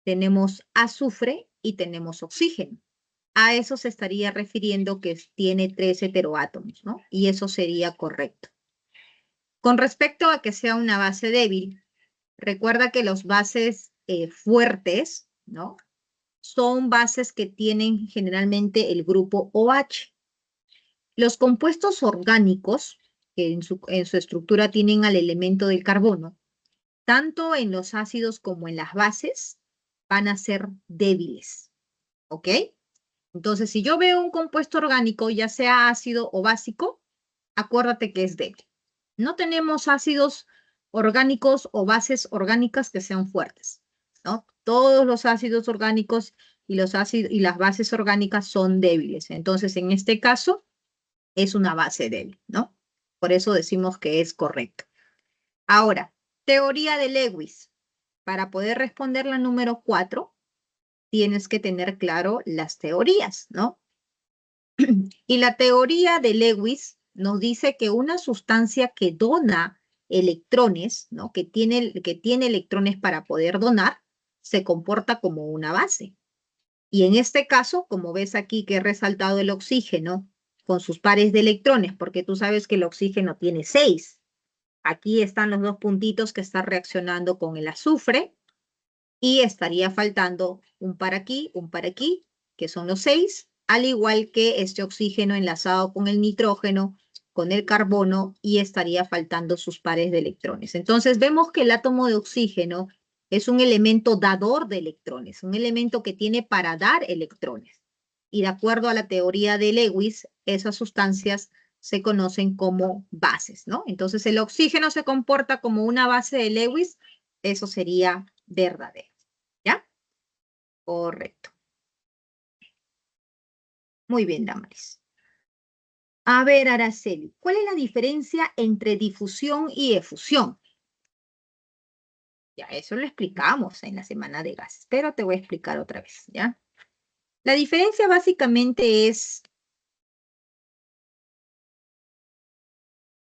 tenemos azufre y tenemos oxígeno. A eso se estaría refiriendo que tiene 3 heteroátomos, ¿no? Y eso sería correcto. Con respecto a que sea una base débil, recuerda que los bases fuertes, ¿no? Son bases que tienen generalmente el grupo OH. Los compuestos orgánicos, que en su estructura tienen al elemento del carbono, tanto en los ácidos como en las bases, van a ser débiles, ¿ok? Entonces, si yo veo un compuesto orgánico, ya sea ácido o básico, acuérdate que es débil. No tenemos ácidos orgánicos o bases orgánicas que sean fuertes, ¿no? Todos los ácidos orgánicos y las bases orgánicas son débiles. Entonces, en este caso, es una base débil, ¿no? Por eso decimos que es correcto. Ahora, teoría de Lewis. Para poder responder la número 4, tienes que tener claro las teorías, ¿no? Y la teoría de Lewis nos dice que una sustancia que dona electrones, ¿no? Que tiene electrones para poder donar, se comporta como una base. Y en este caso, como ves aquí que he resaltado el oxígeno con sus pares de electrones, porque tú sabes que el oxígeno tiene 6. Aquí están los 2 puntitos que están reaccionando con el azufre y estaría faltando un par aquí, que son los 6, al igual que este oxígeno enlazado con el nitrógeno, con el carbono, y estaría faltando sus pares de electrones. Entonces vemos que el átomo de oxígeno es un elemento dador de electrones, un elemento que tiene para dar electrones. Y de acuerdo a la teoría de Lewis, esas sustancias se conocen como bases, ¿no? Entonces el oxígeno se comporta como una base de Lewis, eso sería verdadero, ¿ya? Correcto. Muy bien, Damaris. A ver, Araceli, ¿cuál es la diferencia entre difusión y efusión? Ya, eso lo explicamos en la semana de gases, pero te voy a explicar otra vez, ¿ya? La diferencia básicamente es...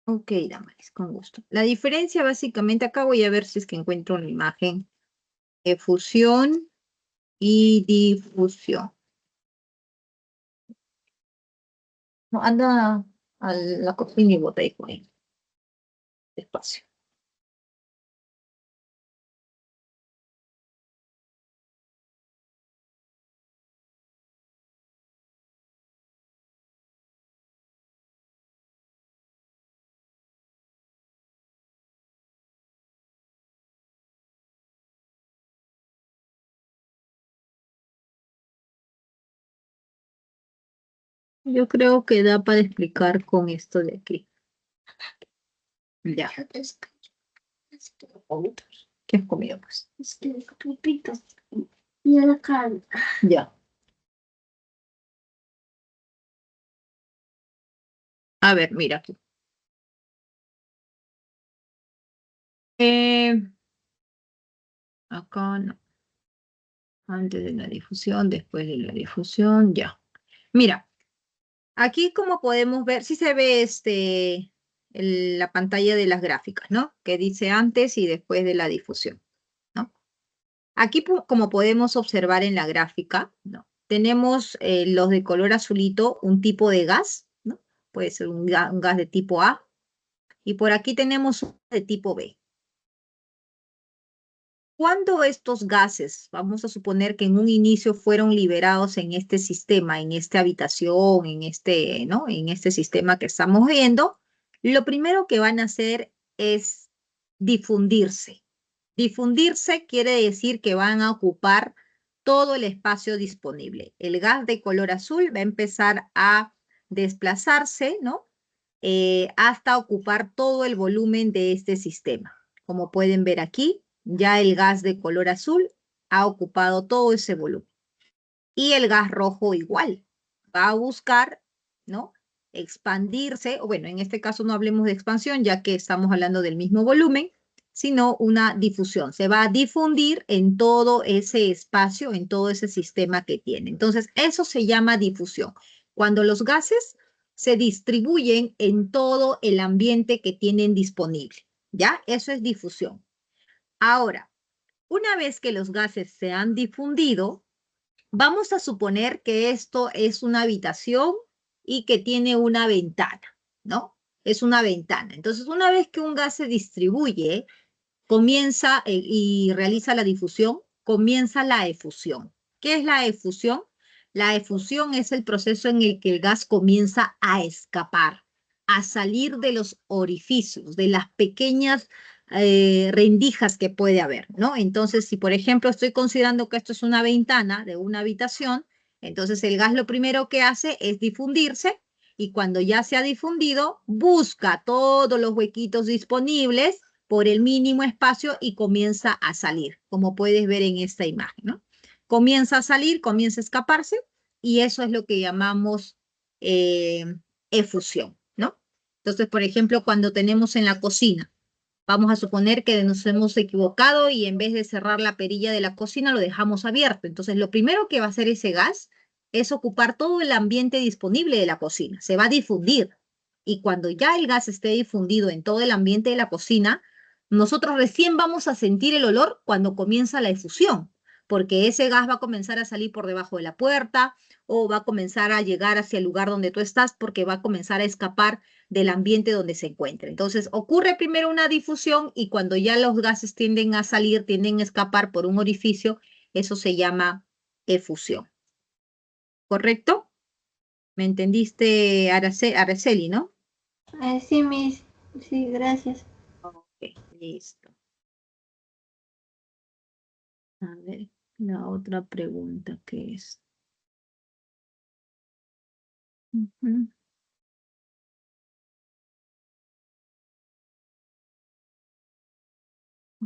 Ok, Damaris, con gusto. La diferencia básicamente, acá voy a ver si es que encuentro una imagen. Efusión y difusión. No, anda a la cocina y bota ahí con él. Despacio. Yo creo que da para explicar con esto de aquí. Ya. ¿Qué has comido, pues? Papitas y a la carne. Ya. A ver, mira aquí. Acá no. Antes de la difusión, después de la difusión, ya. Mira, aquí como podemos ver, sí se ve la pantalla de las gráficas, ¿no? Que dice antes y después de la difusión, ¿no? Aquí, como podemos observar en la gráfica, ¿no? Tenemos los de color azulito, un tipo de gas, ¿no? Puede ser un gas de tipo A. Y por aquí tenemos uno de tipo B. Cuando estos gases, vamos a suponer que en un inicio fueron liberados en este sistema, en esta habitación, ¿no? En este sistema que estamos viendo, lo primero que van a hacer es difundirse. Difundirse quiere decir que van a ocupar todo el espacio disponible. El gas de color azul va a empezar a desplazarse, ¿no? Hasta ocupar todo el volumen de este sistema. Como pueden ver aquí, ya el gas de color azul ha ocupado todo ese volumen. Y el gas rojo igual, va a buscar, ¿no? Expandirse, o bueno, en este caso no hablemos de expansión, ya que estamos hablando del mismo volumen, sino una difusión. Se va a difundir en todo ese espacio, en todo ese sistema que tiene. Entonces, eso se llama difusión. Cuando los gases se distribuyen en todo el ambiente que tienen disponible, ¿ya? Eso es difusión. Ahora, una vez que los gases se han difundido, vamos a suponer que esto es una habitación y que tiene una ventana, ¿no? Es una ventana. Entonces, una vez que un gas se distribuye, comienza y realiza la difusión, comienza la efusión. ¿Qué es la efusión? La efusión es el proceso en el que el gas comienza a escapar, a salir de los orificios, de las pequeñas rendijas que puede haber, ¿no? Entonces, si por ejemplo estoy considerando que esto es una ventana de una habitación, entonces el gas lo primero que hace es difundirse y cuando ya se ha difundido, busca todos los huequitos disponibles por el mínimo espacio y comienza a salir, como puedes ver en esta imagen, ¿no? Comienza a salir, comienza a escaparse y eso es lo que llamamos eh, efusión, ¿no? Entonces, por ejemplo, cuando tenemos en la cocina, vamos a suponer que nos hemos equivocado y en vez de cerrar la perilla de la cocina lo dejamos abierto. Entonces, lo primero que va a hacer ese gas es ocupar todo el ambiente disponible de la cocina. Se va a difundir. Y cuando ya el gas esté difundido en todo el ambiente de la cocina, nosotros recién vamos a sentir el olor cuando comienza la efusión, porque ese gas va a comenzar a salir por debajo de la puerta o va a comenzar a llegar hacia el lugar donde tú estás porque va a comenzar a escapar del ambiente donde se encuentra. Entonces, ocurre primero una difusión y cuando ya los gases tienden a salir, tienden a escapar por un orificio, eso se llama efusión. ¿Correcto? ¿Me entendiste, Araceli, no? Sí, sí, gracias. Ok, listo. A ver, la otra pregunta que es. Ujú.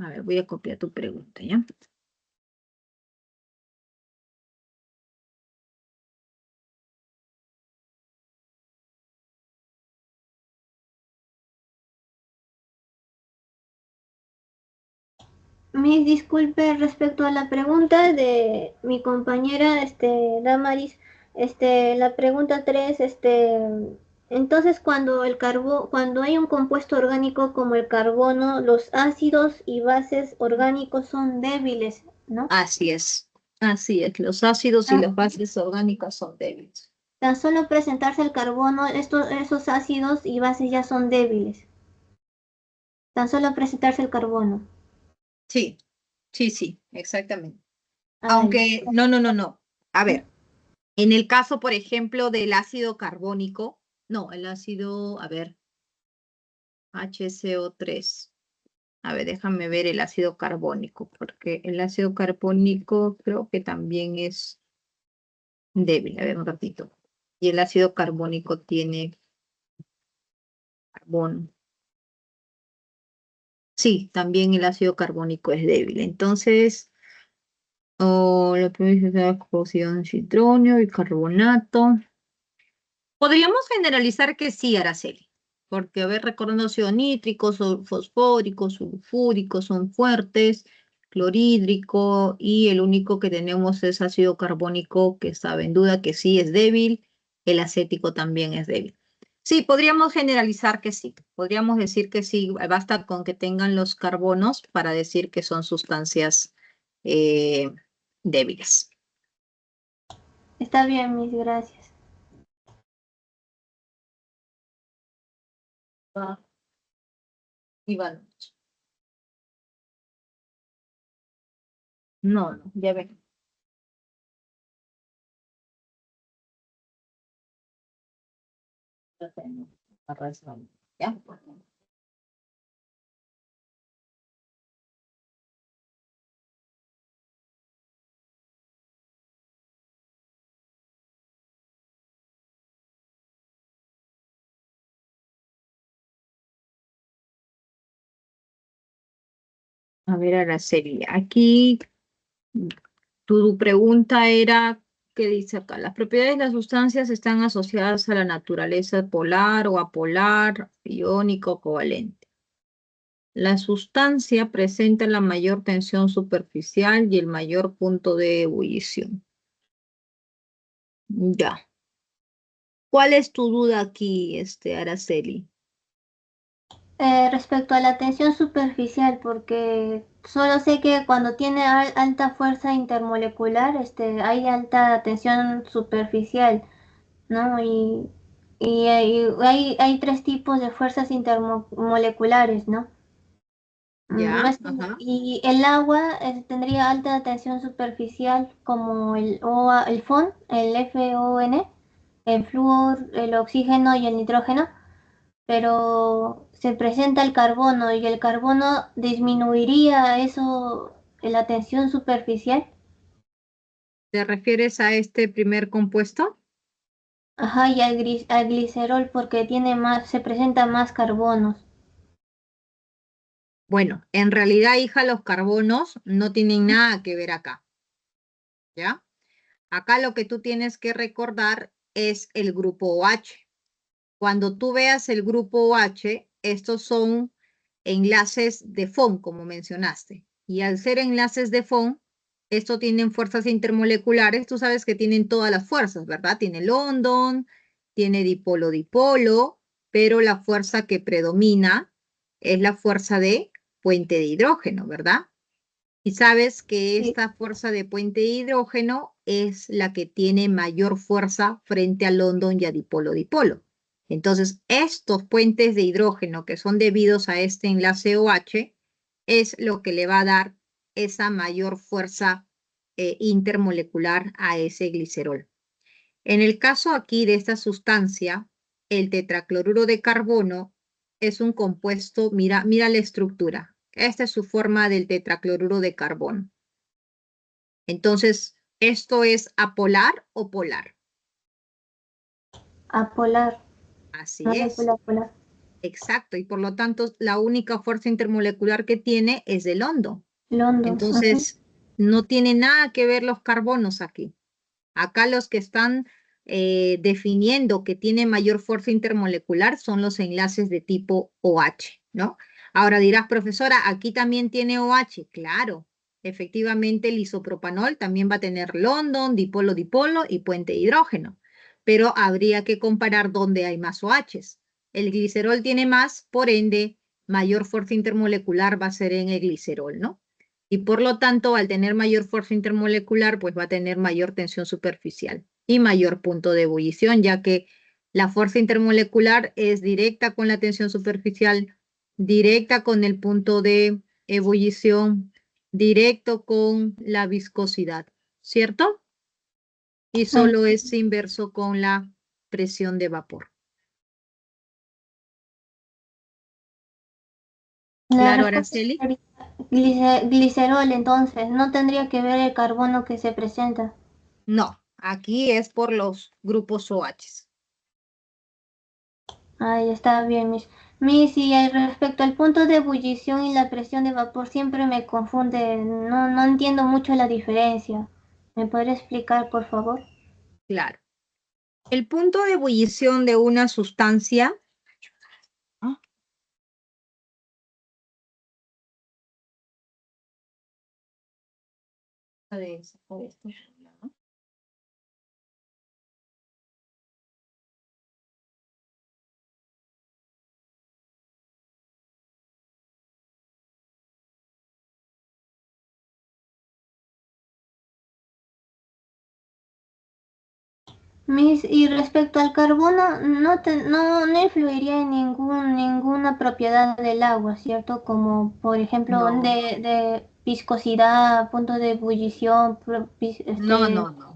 A ver, voy a copiar tu pregunta, ¿ya? Mis disculpas respecto a la pregunta de mi compañera, Damaris, la pregunta 3, entonces cuando hay un compuesto orgánico como el carbono, los ácidos y bases orgánicos son débiles, ¿no? Así es. Así es. Los ácidos y Ah, las bases orgánicas son débiles. tan solo presentarse el carbono, esos ácidos y bases ya son débiles. Tan solo presentarse el carbono. Sí, sí, sí, exactamente. Ay, Aunque, no. A ver, en el caso, por ejemplo, del ácido carbónico, no, el ácido, a ver, HCO3. A ver, déjame ver el ácido carbónico, porque el ácido carbónico creo que también es débil. A ver, un ratito. Y el ácido carbónico tiene carbono. Sí, también el ácido carbónico es débil. Entonces, la primera es la oxidado citronio y carbonato. Podríamos generalizar que sí, Araceli, porque, a ver, recordando ácido nítrico, fosfórico, sulfúrico, son fuertes, clorhídrico, y el único que tenemos es ácido carbónico, que estaba en duda, que sí es débil, el acético también es débil. Sí, podríamos generalizar que sí, podríamos decir que sí, basta con que tengan los carbonos para decir que son sustancias eh, débiles. está bien, mis gracias. Ah, Iván. No, ya ven. Ya tengo la razón. ¿Ya? A ver, Araceli, aquí tu pregunta era, ¿qué dice acá? Las propiedades de las sustancias están asociadas a la naturaleza polar o apolar, iónico, covalente. La sustancia presenta la mayor tensión superficial y el mayor punto de ebullición. Ya. ¿Cuál es tu duda aquí, Araceli? Respecto a la tensión superficial, porque solo sé que cuando tiene alta fuerza intermolecular, hay alta tensión superficial, ¿no? Y hay tres tipos de fuerzas intermoleculares, ¿no? Ya, ajá. Y el agua tendría alta tensión superficial como el FON, el FON, el flúor, el oxígeno y el nitrógeno, pero se presenta el carbono y el carbono disminuiría eso, la tensión superficial. ¿Te refieres a este primer compuesto? Ajá, y al glicerol porque se presenta más carbonos. Bueno, en realidad, hija, los carbonos no tienen nada que ver acá, ¿ya? Acá lo que tú tienes que recordar es el grupo OH. Cuando tú veas el grupo OH, estos son enlaces de FON, como mencionaste. Y al ser enlaces de FON, estos tienen fuerzas intermoleculares. Tú sabes que tienen todas las fuerzas, ¿verdad? Tiene London, tiene dipolo-dipolo, pero la fuerza que predomina es la fuerza de puente de hidrógeno, ¿verdad? Y sabes que Sí. esta fuerza de puente de hidrógeno es la que tiene mayor fuerza frente a London y a dipolo-dipolo. Entonces, estos puentes de hidrógeno que son debidos a este enlace OH es lo que le va a dar esa mayor fuerza intermolecular a ese glicerol. En el caso aquí de esta sustancia, el tetracloruro de carbono es un compuesto, mira la estructura. Esta es su forma del tetracloruro de carbono. Entonces, ¿esto es apolar o polar? Apolar, Así es, molécula polar. exacto. Y por lo tanto, la única fuerza intermolecular que tiene es de London. London. Ujú. Entonces, no tiene nada que ver los carbonos aquí. Acá los que están definiendo que tiene mayor fuerza intermolecular son los enlaces de tipo OH, ¿no? Ahora dirás, profesora, aquí también tiene OH. Claro, efectivamente el isopropanol también va a tener London, dipolo-dipolo y puente de hidrógeno, pero habría que comparar dónde hay más OHs. El glicerol tiene más, por ende, mayor fuerza intermolecular va a ser en el glicerol, ¿no? Y por lo tanto, al tener mayor fuerza intermolecular, pues va a tener mayor tensión superficial y mayor punto de ebullición, ya que la fuerza intermolecular es directa con la tensión superficial, directa con el punto de ebullición, directo con la viscosidad, ¿cierto? Y solo es inverso con la presión de vapor. La ¿Claro, respuesta Araceli? sería glicerol, entonces, no tendría que ver el carbono que se presenta. No, aquí es por los grupos OH. Ahí está bien, y respecto al punto de ebullición y la presión de vapor, siempre me confunde, no entiendo mucho la diferencia. ¿Me podría explicar, por favor? Claro. El punto de ebullición de una sustancia de esto, ¿no? Y respecto al carbono, no influiría en ninguna propiedad del agua, ¿cierto? Como, por ejemplo, No, de viscosidad, punto de ebullición, no.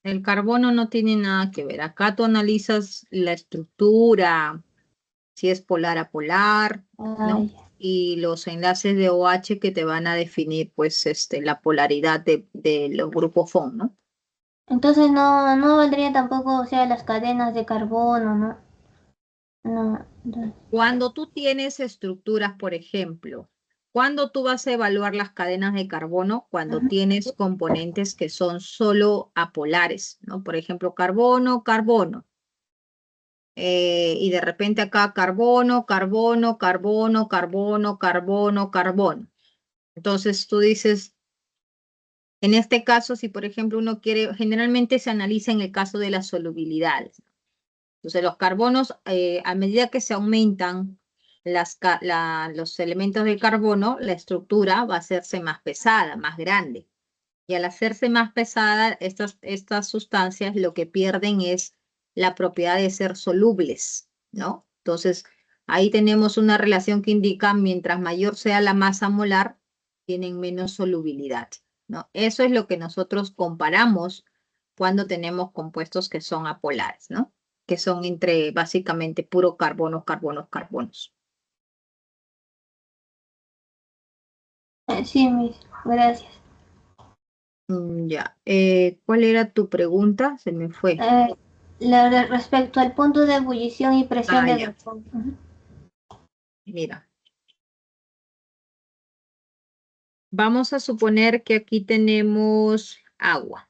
El carbono no tiene nada que ver. Acá tú analizas la estructura, si es polar a polar, ¿no? ay, Y los enlaces de OH que te van a definir, pues, la polaridad de los grupos FON, ¿no? entonces no valdría tampoco, o sea, las cadenas de carbono, ¿no? No. Cuando tú tienes estructuras, por ejemplo, cuando tú vas a evaluar las cadenas de carbono, cuando Ajá. tienes componentes que son solo apolares, ¿no? Por ejemplo, carbono, carbono. Y de repente acá carbono, carbono, carbono, carbono, carbono, carbono. Entonces tú dices, en este caso, si por ejemplo uno quiere, generalmente se analiza en el caso de las solubilidades. Entonces los carbonos, a medida que se aumentan los elementos del carbono, la estructura va a hacerse más pesada, más grande. Y al hacerse más pesada, estas sustancias lo que pierden es la propiedad de ser solubles, ¿no? Entonces, Ahí tenemos una relación que indica mientras mayor sea la masa molar, tienen menos solubilidad, ¿no? Eso es lo que nosotros comparamos cuando tenemos compuestos que son apolares, ¿no? Que son entre básicamente puro carbono, carbonos, carbonos. Sí, Miss, gracias. Ya. ¿Cuál era tu pregunta? Se me fue. Respecto al punto de ebullición y presión de Ya. vapor. Ujú. Mira. Vamos a suponer que aquí tenemos agua.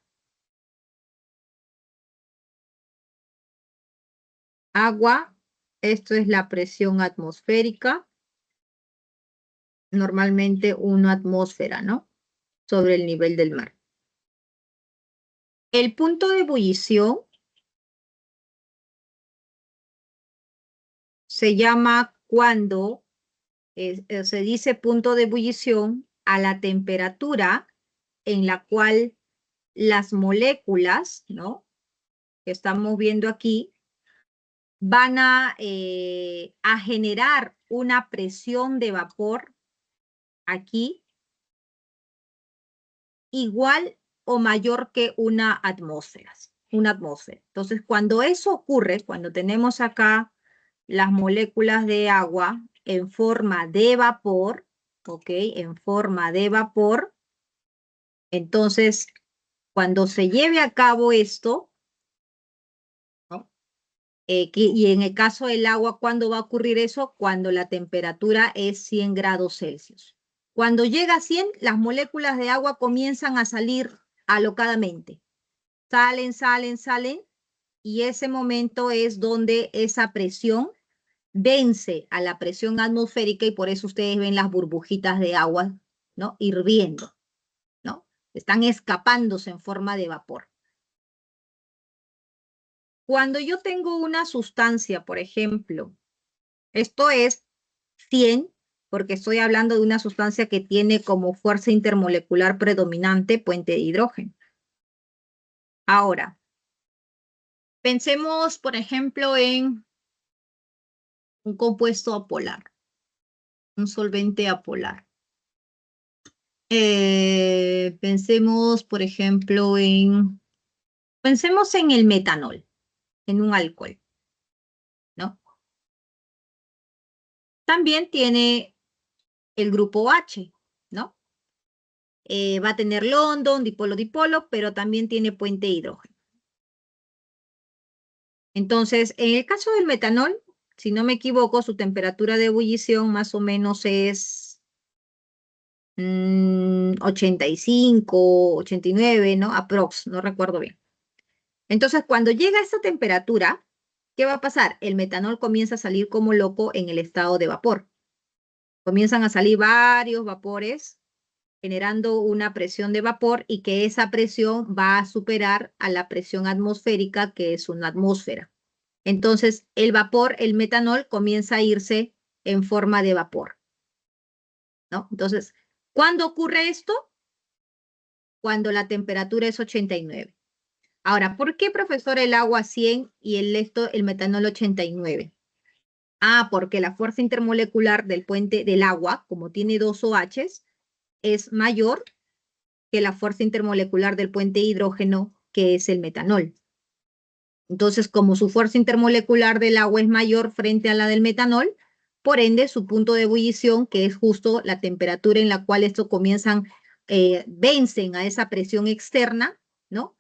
Agua, esto es la presión atmosférica. Normalmente 1 atmósfera, ¿no? Sobre el nivel del mar. El punto de ebullición se llama cuando se dice punto de ebullición a la temperatura en la cual las moléculas, ¿no? Que estamos viendo aquí, van a generar una presión de vapor aquí igual o mayor que una atmósfera. Entonces, cuando eso ocurre, cuando tenemos acá las moléculas de agua en forma de vapor, ¿ok? En forma de vapor, entonces, cuando se lleve a cabo esto, ¿no? Y en el caso del agua, ¿cuándo va a ocurrir eso? Cuando la temperatura es 100 grados Celsius. Cuando llega a 100, las moléculas de agua comienzan a salir alocadamente. Salen, salen, salen, y ese momento es donde esa presión vence a la presión atmosférica y por eso ustedes ven las burbujitas de agua, ¿no? Hirviendo, ¿no? Están escapándose en forma de vapor. Cuando yo tengo una sustancia, por ejemplo, esto es 100, porque estoy hablando de una sustancia que tiene como fuerza intermolecular predominante puente de hidrógeno. Ahora, pensemos, por ejemplo, en un compuesto apolar, un solvente apolar. Pensemos, por ejemplo, pensemos en el metanol, en un alcohol, ¿no? También tiene el grupo H, ¿no? Va a tener London, dipolo-dipolo, pero también tiene puente de hidrógeno. Entonces, en el caso del metanol, si no me equivoco, su temperatura de ebullición más o menos es 85, 89, ¿no? Aprox, no recuerdo bien. Entonces, cuando llega a esa temperatura, ¿qué va a pasar? El metanol comienza a salir como loco en el estado de vapor. Comienzan a salir varios vapores generando una presión de vapor y que esa presión va a superar a la presión atmosférica, que es una atmósfera. Entonces, el vapor, el metanol, comienza a irse en forma de vapor, ¿no? Entonces, ¿cuándo ocurre esto? Cuando la temperatura es 89. Ahora, ¿por qué, profesor, el agua 100 y el metanol 89? Ah, porque la fuerza intermolecular del puente del agua, como tiene dos OHs, es mayor que la fuerza intermolecular del puente de hidrógeno, que es el metanol. Entonces, como su fuerza intermolecular del agua es mayor frente a la del metanol, por ende, su punto de ebullición, que es justo la temperatura en la cual estos vencen a esa presión externa, ¿no?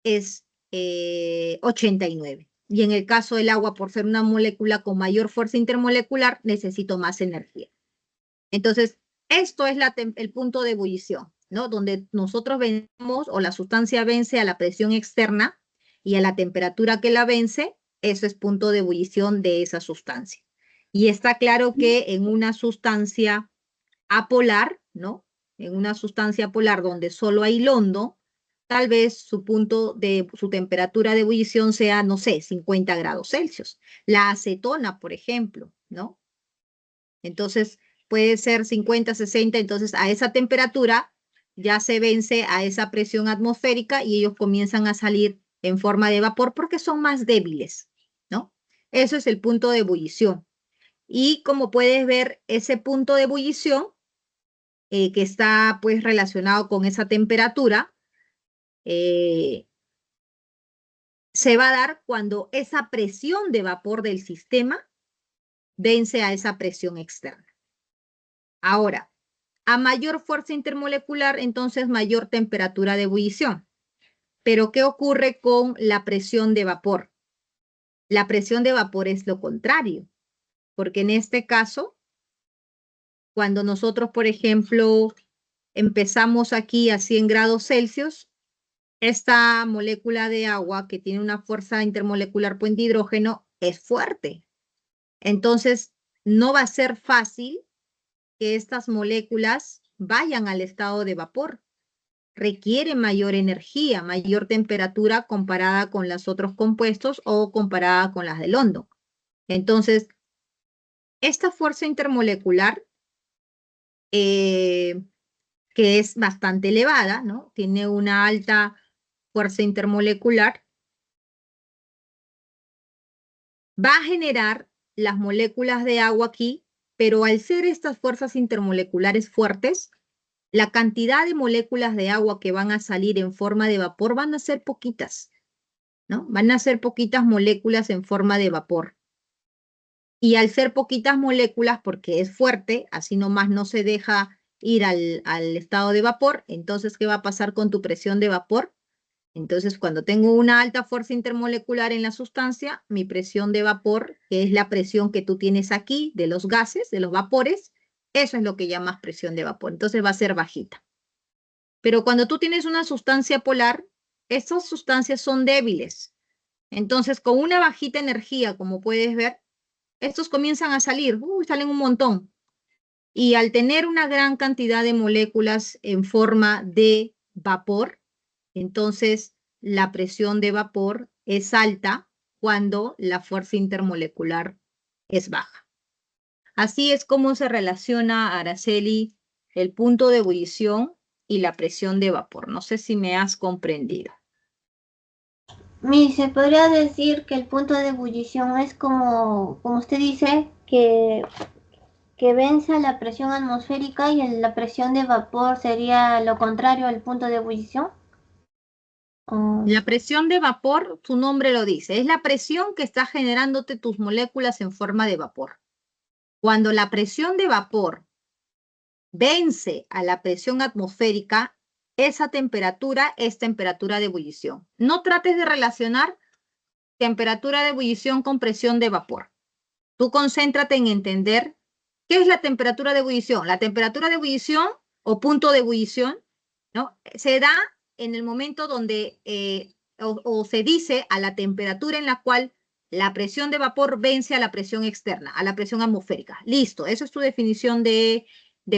Es 89. Y en el caso del agua, por ser una molécula con mayor fuerza intermolecular, necesito más energía. Entonces, esto es el punto de ebullición, ¿no? Donde nosotros vencemos o la sustancia vence a la presión externa y a la temperatura que la vence, eso es punto de ebullición de esa sustancia. Y está claro que en una sustancia apolar, ¿no? En una sustancia polar donde solo hay londo, tal vez su temperatura de ebullición sea, no sé, 50 grados Celsius. La acetona, por ejemplo, ¿no? Entonces, puede ser 50, 60, entonces a esa temperatura ya se vence a esa presión atmosférica y ellos comienzan a salir en forma de vapor porque son más débiles, ¿no? Eso es el punto de ebullición. Y como puedes ver, ese punto de ebullición, que está pues relacionado con esa temperatura, se va a dar cuando esa presión de vapor del sistema vence a esa presión externa. Ahora, a mayor fuerza intermolecular, entonces mayor temperatura de ebullición. Pero ¿qué ocurre con la presión de vapor? La presión de vapor es lo contrario, porque en este caso, cuando nosotros, por ejemplo, empezamos aquí a 100 grados Celsius, esta molécula de agua que tiene una fuerza intermolecular puente hidrógeno es fuerte. Entonces, no va a ser fácil que estas moléculas vayan al estado de vapor. Requiere mayor energía, mayor temperatura comparada con los otros compuestos o comparada con las del hondo. Entonces, esta fuerza intermolecular, que es bastante elevada, ¿no? Tiene una alta fuerza intermolecular, va a generar las moléculas de agua aquí, pero al ser estas fuerzas intermoleculares fuertes, la cantidad de moléculas de agua que van a salir en forma de vapor van a ser poquitas, ¿no? Van a ser poquitas moléculas en forma de vapor. Y al ser poquitas moléculas, porque es fuerte, así nomás no se deja ir al estado de vapor, entonces, ¿qué va a pasar con tu presión de vapor? Entonces, cuando tengo una alta fuerza intermolecular en la sustancia, mi presión de vapor, que es la presión que tú tienes aquí de los gases, de los vapores, eso es lo que llamas presión de vapor. Entonces va a ser bajita. Pero cuando tú tienes una sustancia polar, estas sustancias son débiles. Entonces, con una bajita energía, como puedes ver, estos comienzan a salir, salen un montón. Y al tener una gran cantidad de moléculas en forma de vapor, entonces la presión de vapor es alta cuando la fuerza intermolecular es baja. Así es como se relaciona, Araceli, el punto de ebullición y la presión de vapor. No sé si me has comprendido. Se podría decir que el punto de ebullición es como usted dice, que vence a la presión atmosférica y la presión de vapor sería lo contrario al punto de ebullición. La presión de vapor, su nombre lo dice, es la presión que está generándote tus moléculas en forma de vapor. Cuando la presión de vapor vence a la presión atmosférica, esa temperatura es temperatura de ebullición. No trates de relacionar temperatura de ebullición con presión de vapor. Tú concéntrate en entender qué es la temperatura de ebullición. La temperatura de ebullición o punto de ebullición, ¿no? Se da en el momento donde o se dice a la temperatura en la cual la presión de vapor vence a la presión externa, a la presión atmosférica. Listo, eso es tu definición de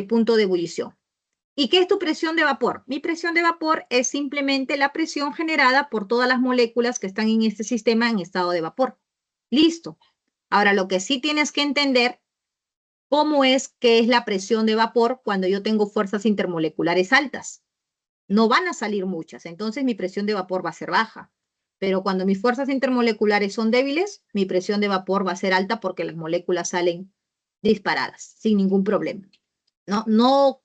punto de ebullición. ¿Y qué es tu presión de vapor? Mi presión de vapor es simplemente la presión generada por todas las moléculas que están en este sistema en estado de vapor. Listo. Ahora, lo que sí tienes que entender, cómo es que es la presión de vapor cuando yo tengo fuerzas intermoleculares altas. No van a salir muchas, entonces mi presión de vapor va a ser baja. Pero cuando mis fuerzas intermoleculares son débiles, mi presión de vapor va a ser alta porque las moléculas salen disparadas, sin ningún problema. No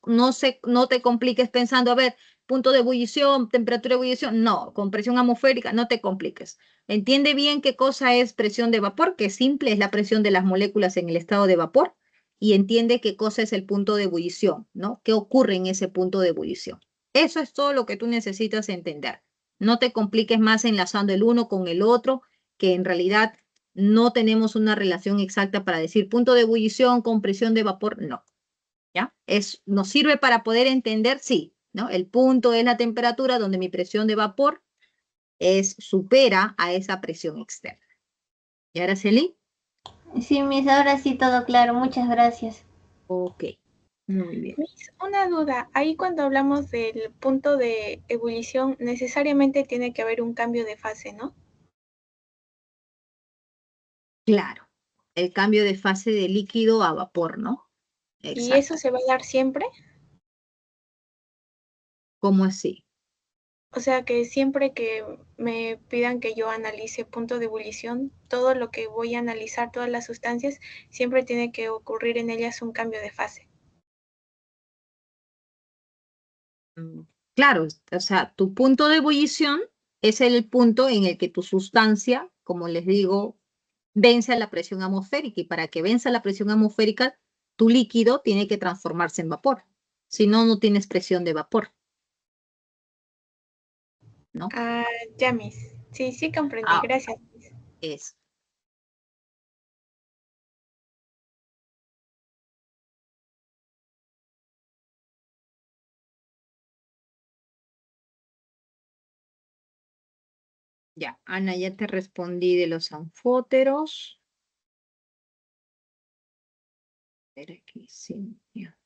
te compliques pensando, a ver, punto de ebullición, temperatura de ebullición. No, con presión atmosférica, no te compliques. Entiende bien qué cosa es presión de vapor, que simple es la presión de las moléculas en el estado de vapor, y entiende qué cosa es el punto de ebullición, ¿no? ¿Qué ocurre en ese punto de ebullición? Eso es todo lo que tú necesitas entender. No te compliques más enlazando el uno con el otro, que en realidad no tenemos una relación exacta para decir punto de ebullición con presión de vapor, no. ¿Ya? Nos sirve para poder entender, sí, ¿no? El punto es la temperatura donde mi presión de vapor supera a esa presión externa. ¿Y Araceli? Sí, ahora sí todo claro, muchas gracias. Ok, muy bien. Una duda, ahí cuando hablamos del punto de ebullición, necesariamente tiene que haber un cambio de fase, ¿no? Claro, el cambio de fase de líquido a vapor, ¿no? ¿Y eso Exacto. se va a dar siempre? ¿Cómo así? O sea que siempre que me pidan que yo analice punto de ebullición, todo lo que voy a analizar, todas las sustancias, siempre tiene que ocurrir en ellas un cambio de fase. Claro, o sea, tu punto de ebullición es el punto en el que tu sustancia, como les digo, vence a la presión atmosférica y para que venza la presión atmosférica, tu líquido tiene que transformarse en vapor. Si no, no tienes presión de vapor, ¿no? Ah, ya, Miss. Sí, sí comprendí. Ah, Gracias. es. Ya, Ana, ya te respondí de los anfóteros. A ver aquí, sí, ya.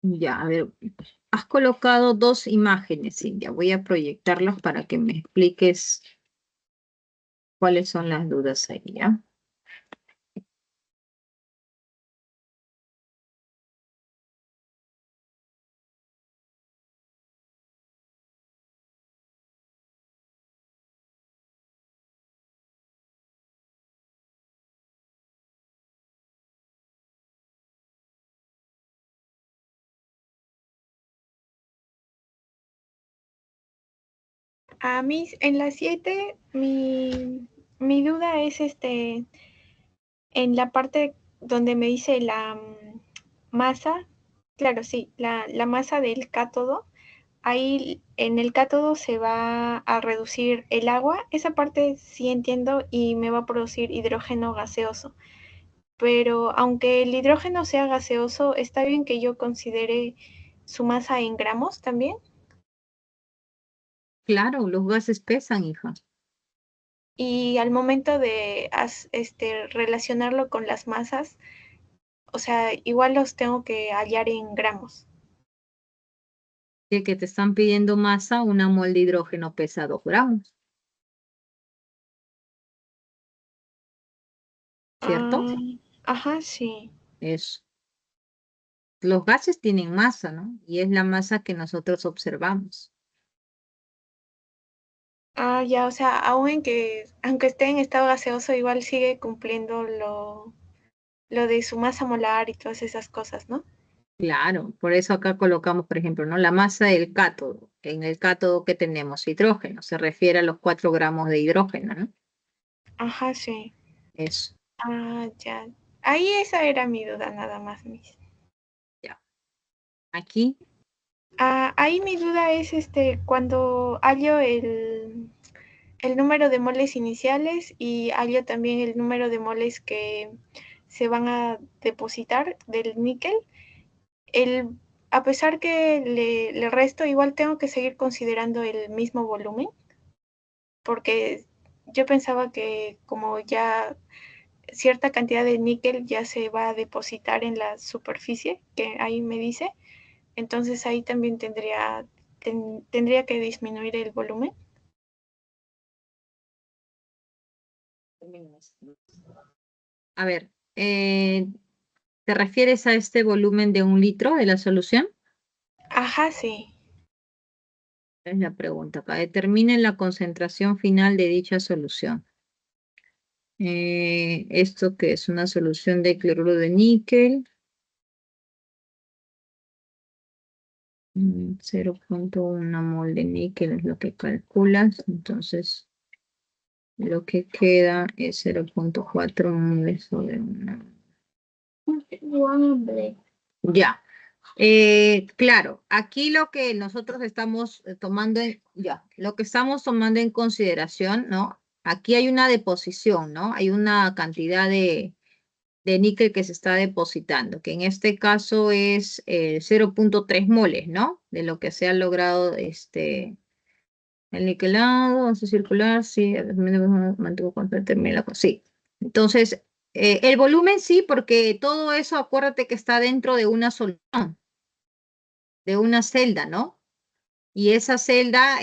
Ya, a ver, has colocado dos imágenes, Cintia. Voy a proyectarlas para que me expliques cuáles son las dudas ahí, ¿ya? A mí, en las 7, mi duda es en la parte donde me dice la masa, claro, sí, la masa del cátodo, ahí en el cátodo se va a reducir el agua, esa parte sí entiendo y me va a producir hidrógeno gaseoso. Pero aunque el hidrógeno sea gaseoso, ¿está bien que yo considere su masa en gramos también? Claro, los gases pesan, hija. Y al momento de relacionarlo con las masas, o sea, igual los tengo que hallar en gramos. Que te están pidiendo masa, una mol de hidrógeno pesa 2 gramos, ¿cierto? Ah, ajá, sí. Es, los gases tienen masa, ¿no? Y es la masa que nosotros observamos. Ah, ya, o sea, aunque esté en estado gaseoso, igual sigue cumpliendo lo de su masa molar y todas esas cosas, ¿no? Claro, por eso acá colocamos, por ejemplo, ¿no? La masa del cátodo. En el cátodo que tenemos hidrógeno, se refiere a los 4 gramos de hidrógeno, ¿no? Ajá, sí. Eso, Ah, ya. Ahí esa era mi duda, nada más, Miss. ya. Aquí, Ah, ahí mi duda es cuando hallo el número de moles iniciales y hallo también el número de moles que se van a depositar del níquel, el, a pesar que le resto, igual tengo que seguir considerando el mismo volumen, porque yo pensaba que como ya cierta cantidad de níquel ya se va a depositar en la superficie, que ahí me dice, entonces ahí también tendría que disminuir el volumen. a ver, ¿te refieres a este volumen de 1 litro de la solución? Ajá, sí. Es la pregunta. Acá determinen la concentración final de dicha solución. Esto que es una solución de cloruro de níquel. 0.1 mol de níquel es lo que calculas. Entonces, lo que queda es 0.4 moles sobre una. Ya. Claro, aquí lo que nosotros estamos tomando lo que estamos tomando en consideración, ¿no? Aquí hay una deposición, ¿no? Hay una cantidad de níquel que se está depositando, que en este caso es 0.3 moles, ¿no? De lo que se ha logrado el niquelado, vamos a circular, sí, mantuvo constante, sí. Entonces, el volumen sí, porque todo eso, acuérdate que está dentro de una solución, de una celda, ¿no? y esa celda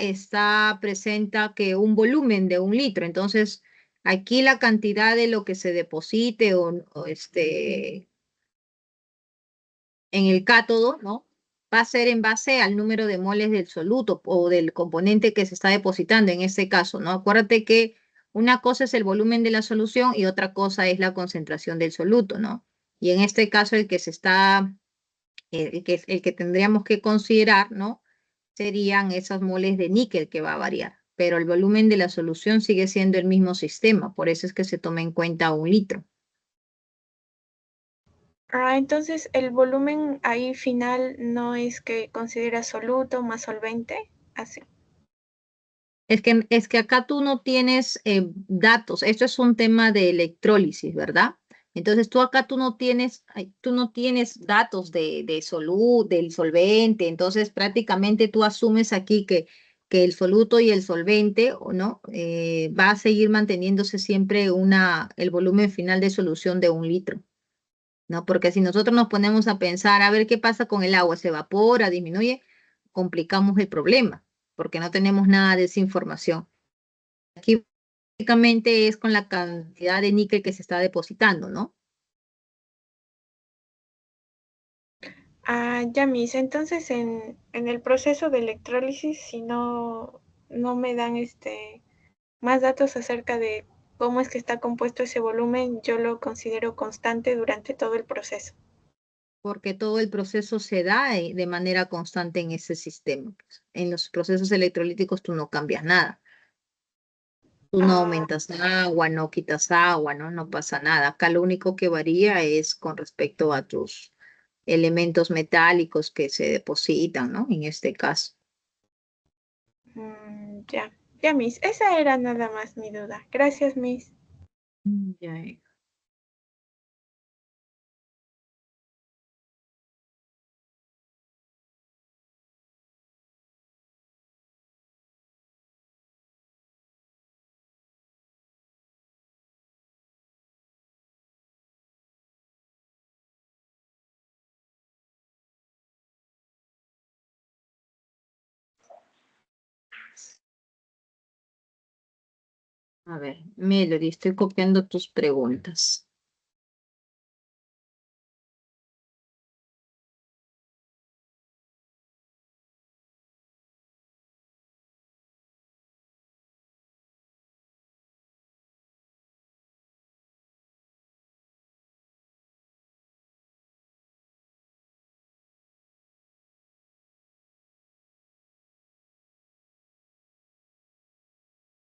presenta que un volumen de 1 litro. Entonces, aquí la cantidad de lo que se deposite en el cátodo, ¿no? Va a ser en base al número de moles del soluto o del componente que se está depositando en este caso, ¿no? Acuérdate que una cosa es el volumen de la solución y otra cosa es la concentración del soluto, ¿no? Y en este caso el que tendríamos que considerar, ¿no? Serían esos moles de níquel que va a variar, pero el volumen de la solución sigue siendo el mismo sistema, por eso es que se toma en cuenta 1 litro. Entonces el volumen ahí final no es que considera soluto más solvente, así. Es que acá tú no tienes datos, esto es un tema de electrólisis, ¿verdad? Entonces tú no tienes datos del solvente, entonces prácticamente tú asumes aquí que el soluto y el solvente, ¿o no? Va a seguir manteniéndose siempre el volumen final de solución de 1 litro, ¿no? Porque si nosotros nos ponemos a pensar, a ver qué pasa con el agua, se evapora, disminuye, complicamos el problema, porque no tenemos nada de esa información. Aquí básicamente es con la cantidad de níquel que se está depositando, ¿no? Ya mis, entonces en el proceso de electrólisis, si no me dan más datos acerca de cómo es que está compuesto ese volumen, yo lo considero constante durante todo el proceso. Porque todo el proceso se da de manera constante en ese sistema, pues. En los procesos electrolíticos tú no cambias nada. Tú no aumentas agua, no quitas agua, ¿no? No pasa nada. Acá lo único que varía es con respecto a tus elementos metálicos que se depositan, ¿no? En este caso. Ya, Miss. Esa era nada más mi duda. Gracias, Miss. Ya. A ver, Melody, estoy copiando tus preguntas.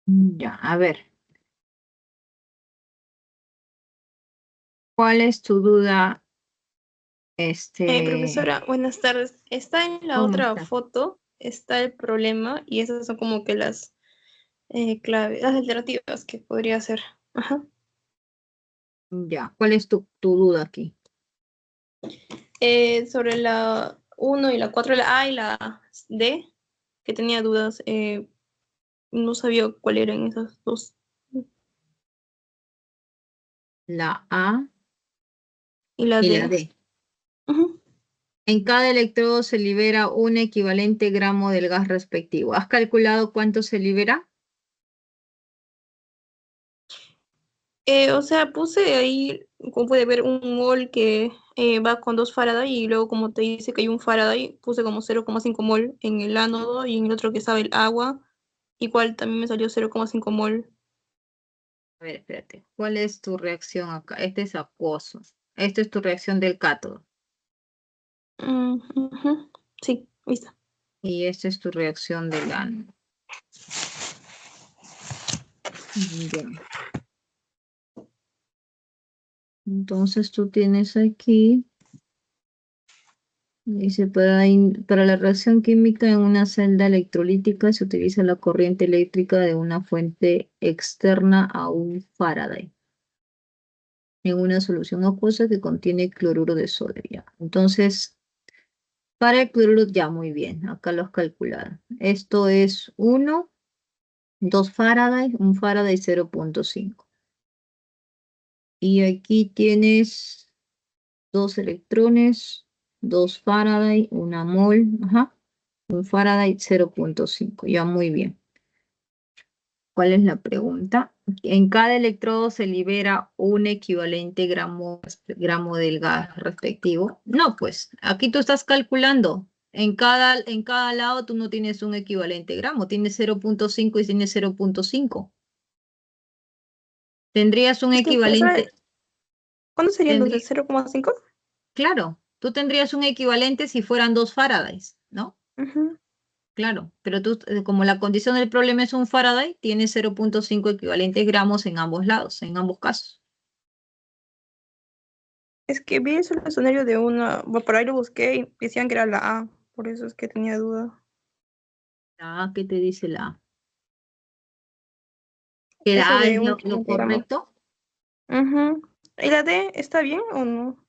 Ya, a ver. ¿Cuál es tu duda? Profesora, buenas tardes. Está en la ¿Cómo otra está? foto, está el problema y esas son como que las claves, las alternativas que podría ser. Ajá. Ya, ¿cuál es tu duda aquí? Sobre la 1 y la 4, la A y la D, que tenía dudas, no sabía cuál eran esas dos. La A Y la y la D. D. Ujú. En cada electrodo se libera un equivalente gramo del gas respectivo. ¿Has calculado cuánto se libera? O sea, puse ahí, como puede ver, un mol que va con 2 Faraday y luego como te dice que hay un Faraday, puse como 0,5 mol en el ánodo y en el otro que sabe el agua, igual también me salió 0,5 mol. A ver, espérate. ¿Cuál es tu reacción acá? Este es acuoso. Esta es tu reacción del cátodo. Ujú. Sí, ahí está. Y esta es tu reacción del ánodo. Ya. Entonces tú tienes aquí, dice, para la reacción química en una celda electrolítica se utiliza la corriente eléctrica de una fuente externa a un Faraday en una solución acuosa que contiene cloruro de sodio. Ya. Entonces, para el cloruro, ya muy bien, acá lo has calculado. Esto es 2 Faraday, un Faraday 0,5. Y aquí tienes 2 electrones, 2 Faraday, una mol, ajá. Un Faraday 0.5. Ya, muy bien. ¿Cuál es la pregunta? En cada electrodo se libera un equivalente gramo del gas respectivo. No, pues aquí tú estás calculando. En cada lado tú no tienes un equivalente gramo, tienes 0.5 y tienes 0.5. Tendrías un Es que, o sea, equivalente, ¿cuándo sería tendría- entonces? ¿0,5? claro, tú tendrías un equivalente si fueran 2 Faradays, ¿no? Ujú. Claro, pero tú, como la condición del problema es un Faraday, tienes 0.5 equivalentes gramos en ambos lados, en ambos casos. Es que vi eso en el escenario de una, bueno, por ahí lo busqué y decían que era la A, por eso es que tenía duda. ¿Qué te dice la A? ¿Que Eso la A de es un lo equivalente gramo. correcto? Ujú. ¿Y la D está bien o no?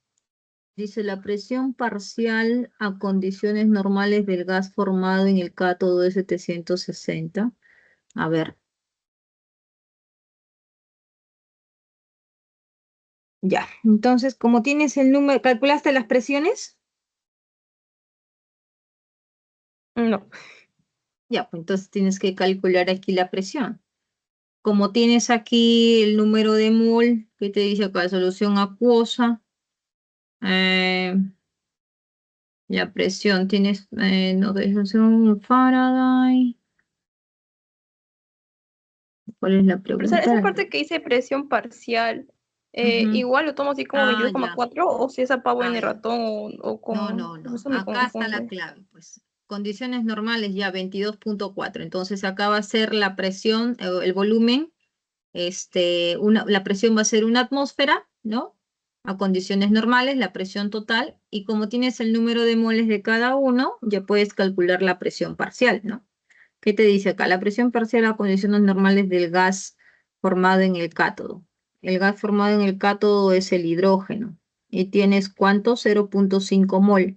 Dice la presión parcial a condiciones normales del gas formado en el cátodo es 760. A ver, ya. Entonces, como tienes el número, ¿calculaste las presiones? No. Ya, pues entonces tienes que calcular aquí la presión. Como tienes aquí el número de mol, que te dice acá, solución acuosa, eh, la presión, tienes, no, es un Faraday. ¿Cuál es la Pero esa pregunta? parte que dice presión parcial, Ujú. igual lo tomo así como Ya. 22,4 o si esa pavo Ah, en el ya. ratón o No, como, no, no. eso me Acá está la confunde. clave, pues. Condiciones normales ya 22.4. Entonces acá va a ser la presión, el volumen, la presión va a ser una atmósfera, ¿no? A condiciones normales, la presión total. Y como tienes el número de moles de cada uno, ya puedes calcular la presión parcial, ¿no? ¿Qué te dice acá? La presión parcial a condiciones normales del gas formado en el cátodo. El gas formado en el cátodo es el hidrógeno. ¿Y tienes cuánto? 0.5 mol.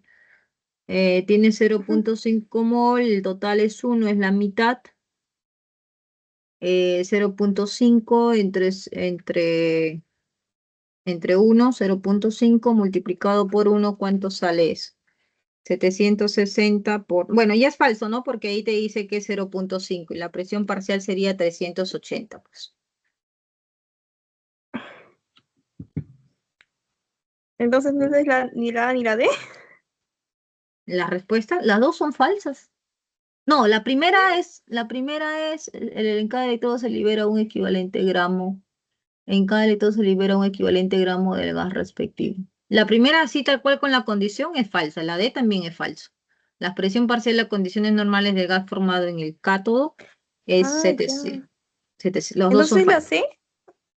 Tienes Ujú. 0.5 mol, el total es 1, es la mitad. 0.5 entre 1, 0.5 multiplicado por 1, ¿cuánto sale eso? 760 por... Bueno, ya es falso, ¿no? Porque ahí te dice que es 0.5 y la presión parcial sería 380, pues. Entonces no es ni la A ni la D. La respuesta, las dos son falsas. No, la primera es, en cada electrodo se libera un equivalente gramo, en cada electrodo se libera un equivalente gramo del gas respectivo. La primera, así tal cual con la condición, es falsa, la D también es falso. La presión parcial a condiciones normales del gas formado en el cátodo es Ah, ya. 700. Los dos son Entonces la falsos. C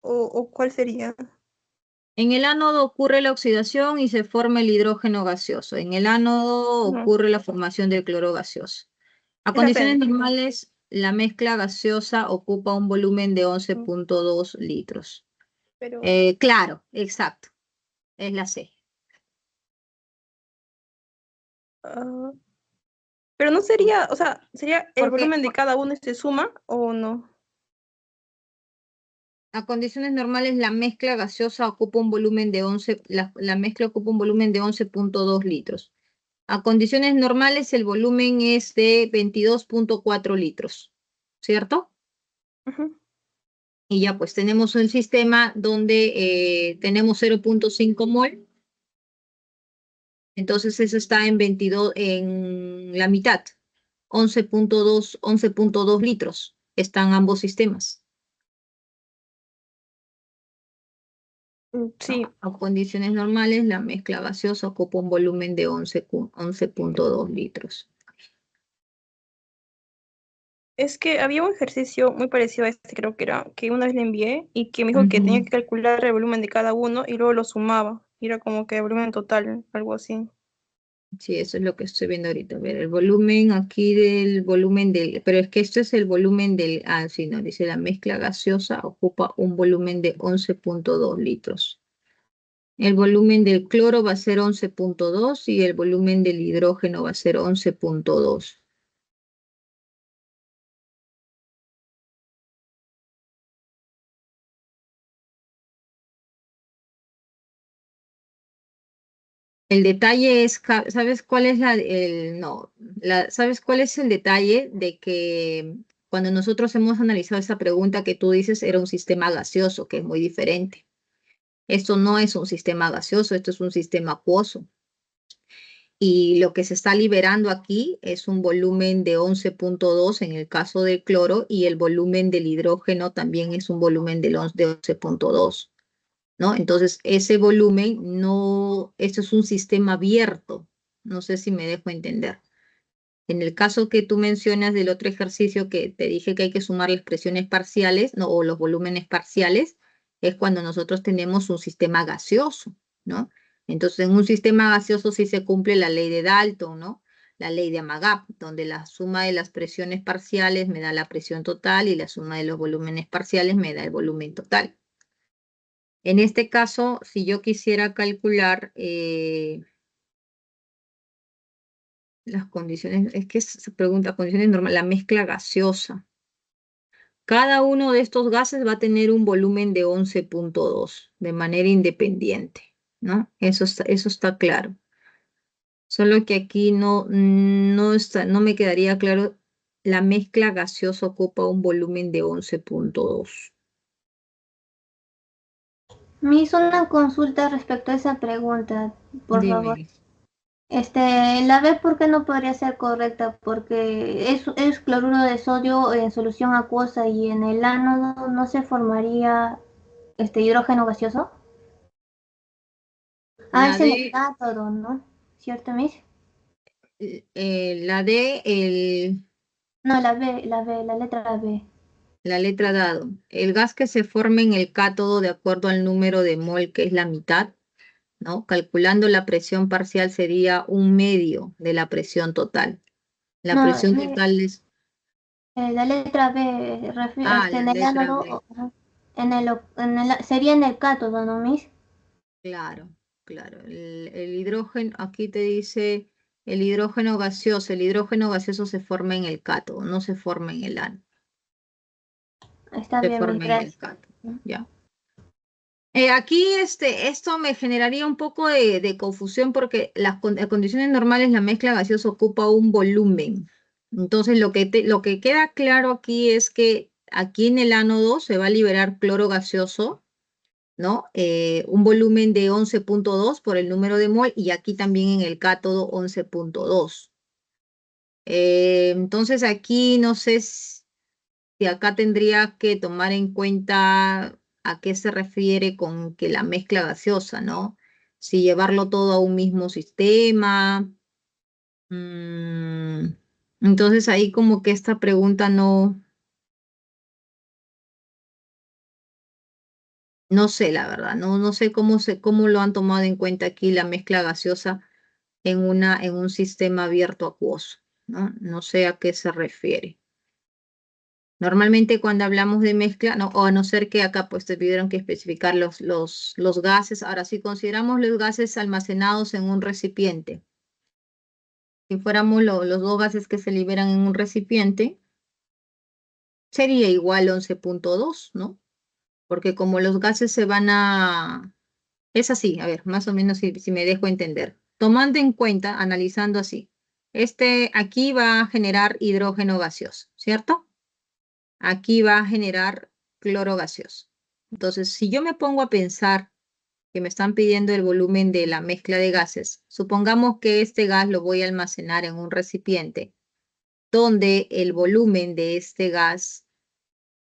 o ¿cuál sería? En el ánodo ocurre la oxidación y se forma el hidrógeno gaseoso. En el ánodo No, ocurre la formación del cloro gaseoso. A es la condiciones C. normales, la mezcla gaseosa ocupa un volumen de Mm, 11.2 litros. Pero, Claro, exacto, es la C. ah, pero no sería, o sea, ¿sería el Porque volumen de cada uno y se suma o no? a condiciones normales, la mezcla gaseosa ocupa un volumen de 11, la mezcla ocupa un volumen de 11.2 litros. A condiciones normales, el volumen es de 22.4 litros, ¿cierto? Ujú. Y ya pues tenemos un sistema donde tenemos 0.5 mol, entonces eso está en 22, en la mitad, 11.2 litros, están ambos sistemas, Sí, ¿no? A condiciones normales, la mezcla gaseosa ocupa un volumen de 11.2 litros. es que había un ejercicio muy parecido a este, creo que era, que una vez le envié y que me dijo que tenía Ujú. que calcular el volumen de cada uno y luego lo sumaba. Y era como que el volumen total, algo así. Sí, eso es lo que estoy viendo ahorita. A ver, el volumen aquí del volumen del, pero es que esto es el volumen del, sí, no, dice la mezcla gaseosa ocupa un volumen de 11.2 litros. El volumen del cloro va a ser 11.2 y el volumen del hidrógeno va a ser 11.2. El detalle es, ¿sabes cuál es ¿sabes cuál es el detalle de que cuando nosotros hemos analizado esa pregunta que tú dices era un sistema gaseoso, que es muy diferente? Esto no es un sistema gaseoso, esto es un sistema acuoso. Y lo que se está liberando aquí es un volumen de 11.2 en el caso del cloro, y el volumen del hidrógeno también es un volumen de 11.2. ¿No? Entonces, ese volumen no, esto es un sistema abierto. No sé si me dejo entender. En el caso que tú mencionas del otro ejercicio que te dije que hay que sumar las presiones parciales, ¿no? O los volúmenes parciales, es cuando nosotros tenemos un sistema gaseoso, ¿no? Entonces, en un sistema gaseoso sí se cumple la ley de Dalton, ¿no? La ley de Amagat, donde la suma de las presiones parciales me da la presión total y la suma de los volúmenes parciales me da el volumen total. En este caso, si yo quisiera calcular las condiciones, es que se pregunta condiciones normales, la mezcla gaseosa. Cada uno de estos gases va a tener un volumen de 11.2 de manera independiente, ¿no? Eso está claro. Solo que aquí no me quedaría claro, la mezcla gaseosa ocupa un volumen de 11.2. Me hizo una consulta respecto a esa pregunta, por favor. Dime. La B, ¿por qué no podría ser correcta? Porque es cloruro de sodio en solución acuosa y en el ánodo no se formaría hidrógeno gaseoso. Ah, La es en el D, cátodo, ¿no? ¿Cierto, Miss? la D, No, la letra B. la letra dado. El gas que se forma en el cátodo de acuerdo al número de mol, que es la mitad, ¿no? Calculando la presión parcial sería 1/2 de la presión total. La No, presión total es... la letra B, la en el letra B. ánodo, sería en el cátodo, ¿no, Miss? Claro, claro. El hidrógeno, aquí te dice el hidrógeno gaseoso. El hidrógeno gaseoso se forma en el cátodo, no se forma en el ánodo. Está Se bien, Miss, forma en el gracias. cátodo, ¿ya? Aquí esto me generaría un poco de confusión porque las condiciones normales la mezcla gaseosa ocupa un volumen. Entonces lo que queda claro aquí es que aquí en el ánodo se va a liberar cloro gaseoso, ¿no? Un volumen de 11.2 por el número de mol, y aquí también en el cátodo 11.2. Entonces aquí no sé si acá tendría que tomar en cuenta a qué se refiere con que la mezcla gaseosa, ¿no? Si llevarlo todo a un mismo sistema. mm, entonces ahí como que esta pregunta no sé, la verdad, no sé cómo lo han tomado en cuenta aquí la mezcla gaseosa en un sistema abierto acuoso, ¿no? No sé a qué se refiere. Normalmente cuando hablamos de mezcla, no, o a no ser que acá pues te pidieron que especificar los gases. Ahora, si consideramos los gases almacenados en un recipiente, si fuéramos los dos gases que se liberan en un recipiente, sería igual 11.2, ¿no? Porque como los gases se van a... Es así, a ver, más o menos si me dejo entender. Tomando en cuenta, analizando así, aquí va a generar hidrógeno gaseoso, ¿cierto? Aquí va a generar cloro gaseoso. Entonces, si yo me pongo a pensar que me están pidiendo el volumen de la mezcla de gases, supongamos que este gas lo voy a almacenar en un recipiente donde el volumen de este gas,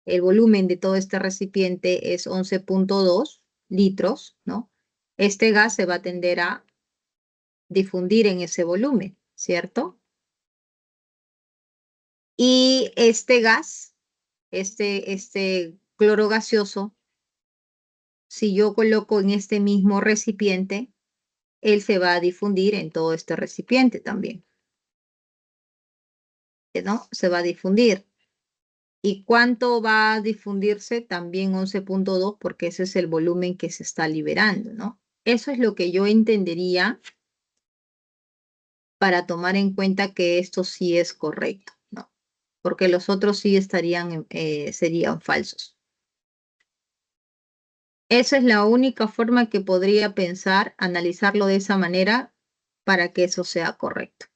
el volumen de todo este recipiente es 11.2 litros, ¿no? Este gas se va a tender a difundir en ese volumen, ¿cierto? Y este gas, este cloro gaseoso, si yo coloco en este mismo recipiente, él se va a difundir en todo este recipiente también, ¿no? Se va a difundir. ¿Y cuánto va a difundirse? También 11.2, porque ese es el volumen que se está liberando, ¿no? Eso es lo que yo entendería para tomar en cuenta que esto sí es correcto, ¿no? Porque los otros sí serían falsos. Esa es la única forma que podría pensar, analizarlo de esa manera, para que eso sea correcto.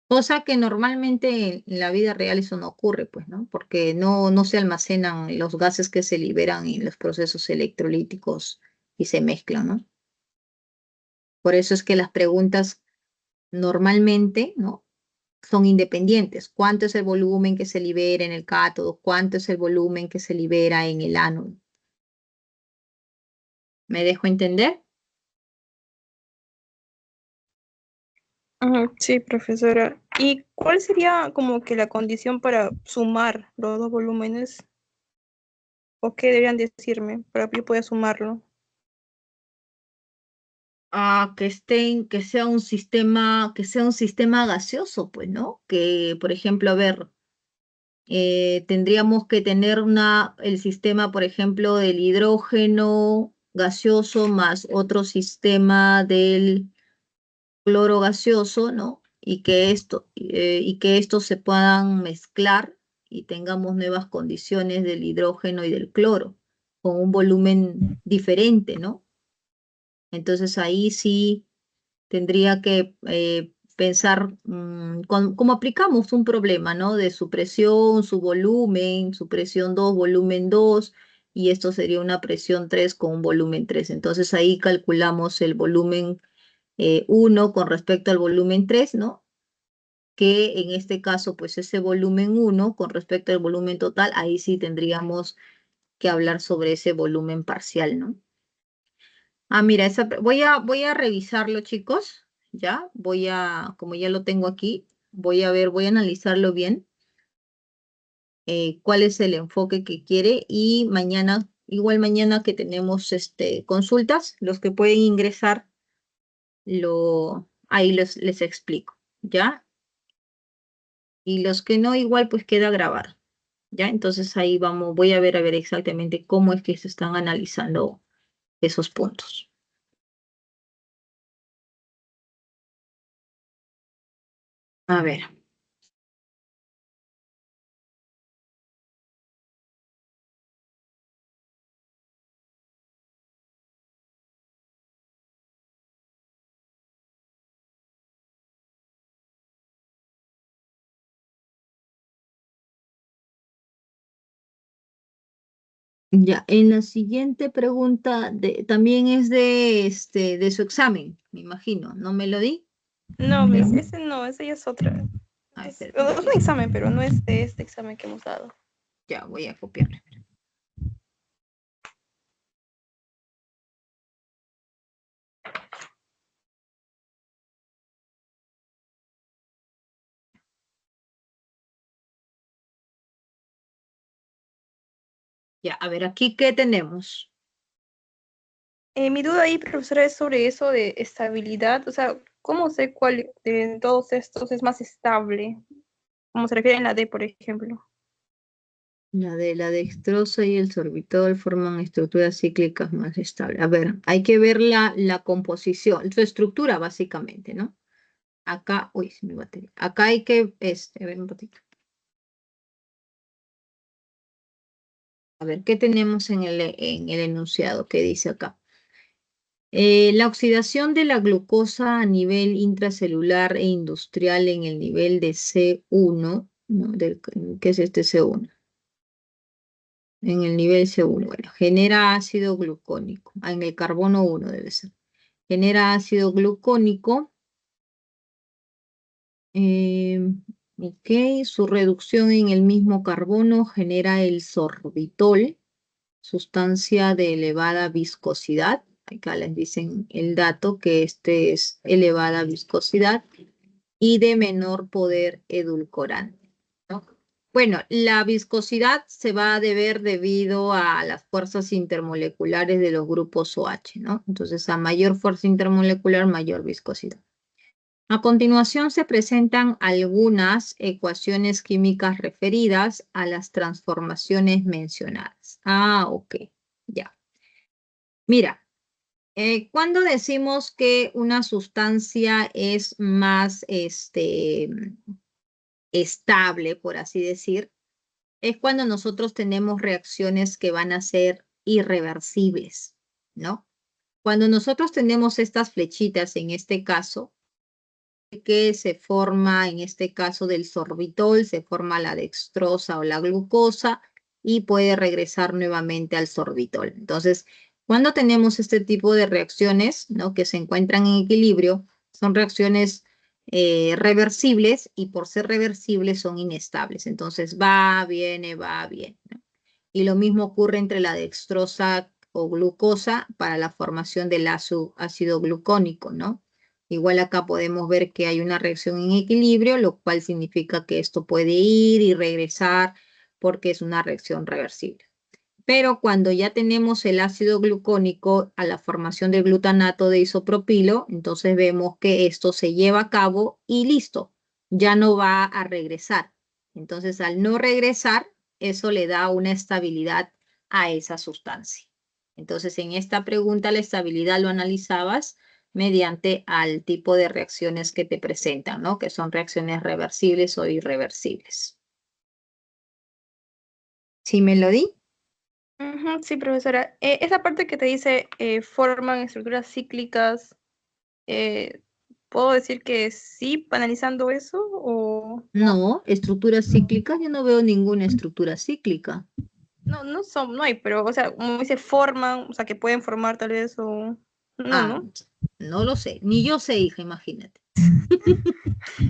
Cosa que normalmente en la vida real eso no ocurre, pues, ¿no? Porque no se almacenan los gases que se liberan en los procesos electrolíticos y se mezclan, ¿no? Por eso es que las preguntas normalmente, ¿no? Son independientes. ¿Cuánto es el volumen que se libera en el cátodo? ¿Cuánto es el volumen que se libera en el ánodo? ¿Me dejo entender? Sí, profesora. ¿Y cuál sería como que la condición para sumar los dos volúmenes? ¿O qué deberían decirme para que yo pueda sumarlo? Que sea un sistema gaseoso, pues, ¿no? Que, por ejemplo, a ver, tendríamos que tener el sistema, por ejemplo, del hidrógeno gaseoso más otro sistema del cloro gaseoso, ¿no? Y que estos se puedan mezclar y tengamos nuevas condiciones del hidrógeno y del cloro con un volumen diferente, ¿no? Entonces ahí sí tendría que pensar cómo aplicamos un problema, ¿no? De su presión, su presión 2, volumen 2, y esto sería una presión 3 con un volumen 3. Entonces ahí calculamos el volumen 1 con respecto al volumen 3, ¿no? Que en este caso, pues ese volumen 1 con respecto al volumen total, ahí sí tendríamos que hablar sobre ese volumen parcial, ¿no? Mira, voy a revisarlo, chicos, ¿ya? Como ya lo tengo aquí, voy a analizarlo bien, cuál es el enfoque que quiere y mañana, igual mañana que tenemos consultas, los que pueden ingresar, ahí les explico, ¿ya? Y los que no, igual pues queda grabado, ¿ya? Entonces ahí voy a ver exactamente cómo es que se están analizando esos puntos. A ver. Ya, en la siguiente pregunta también es de su examen, me imagino, ¿no, Melody? No, ese no, ese ya es otra. Espera Es un tantito. examen, pero no es de este examen que hemos dado. Ya, voy a copiarlo. Ya, a ver, aquí, ¿qué tenemos? Mi duda ahí, profesora, es sobre eso de estabilidad. O sea, ¿cómo sé cuál de todos estos es más estable? Como se refiere en la D, por ejemplo. La dextrosa y el sorbitol forman estructuras cíclicas más estables. A ver, hay que ver la composición, su estructura básicamente, ¿no? Acá, uy, se me batería. Acá hay que, a ver un ratito. A ver, ¿qué tenemos en el enunciado? ¿Qué dice acá? La oxidación de la glucosa a nivel intracelular e industrial en el nivel de C1, ¿no? ¿Qué es este C1? En el nivel C1, bueno, genera ácido glucónico. En el carbono 1 debe ser. Genera ácido glucónico. Ok, su reducción en el mismo carbono genera el sorbitol, sustancia de elevada viscosidad. Acá les dicen el dato que este es elevada viscosidad y de menor poder edulcorante, ¿no? Bueno, la viscosidad se va a deber debido a las fuerzas intermoleculares de los grupos OH, ¿no? Entonces, a mayor fuerza intermolecular, mayor viscosidad. A continuación se presentan algunas ecuaciones químicas referidas a las transformaciones mencionadas. Ok, ya. Mira, cuando decimos que una sustancia es más estable, por así decir, es cuando nosotros tenemos reacciones que van a ser irreversibles, ¿no? Cuando nosotros tenemos estas flechitas, en este caso, que se forma, en este caso del sorbitol, se forma la dextrosa o la glucosa y puede regresar nuevamente al sorbitol. Entonces, cuando tenemos este tipo de reacciones, ¿no? Que se encuentran en equilibrio, son reacciones reversibles y por ser reversibles son inestables. Entonces, va, viene, ¿no? Y lo mismo ocurre entre la dextrosa o glucosa para la formación del ácido glucónico, ¿no? Igual acá podemos ver que hay una reacción en equilibrio, lo cual significa que esto puede ir y regresar porque es una reacción reversible. Pero cuando ya tenemos el ácido glucónico a la formación del glutanato de isopropilo, entonces vemos que esto se lleva a cabo y listo, ya no va a regresar. Entonces, al no regresar, eso le da una estabilidad a esa sustancia. Entonces, en esta pregunta, la estabilidad lo analizabas mediante al tipo de reacciones que te presentan, ¿no? Que son reacciones reversibles o irreversibles. ¿Sí me lo di? Ujú, sí, profesora. Esa parte que te dice forman estructuras cíclicas, ¿puedo decir que sí analizando eso o No, estructuras cíclicas, yo no veo ninguna estructura cíclica. no? No hay, pero, o sea, como dice forman, o sea, que pueden formar tal vez o no, Ah, ¿no? no lo sé, ni yo sé, hija, imagínate.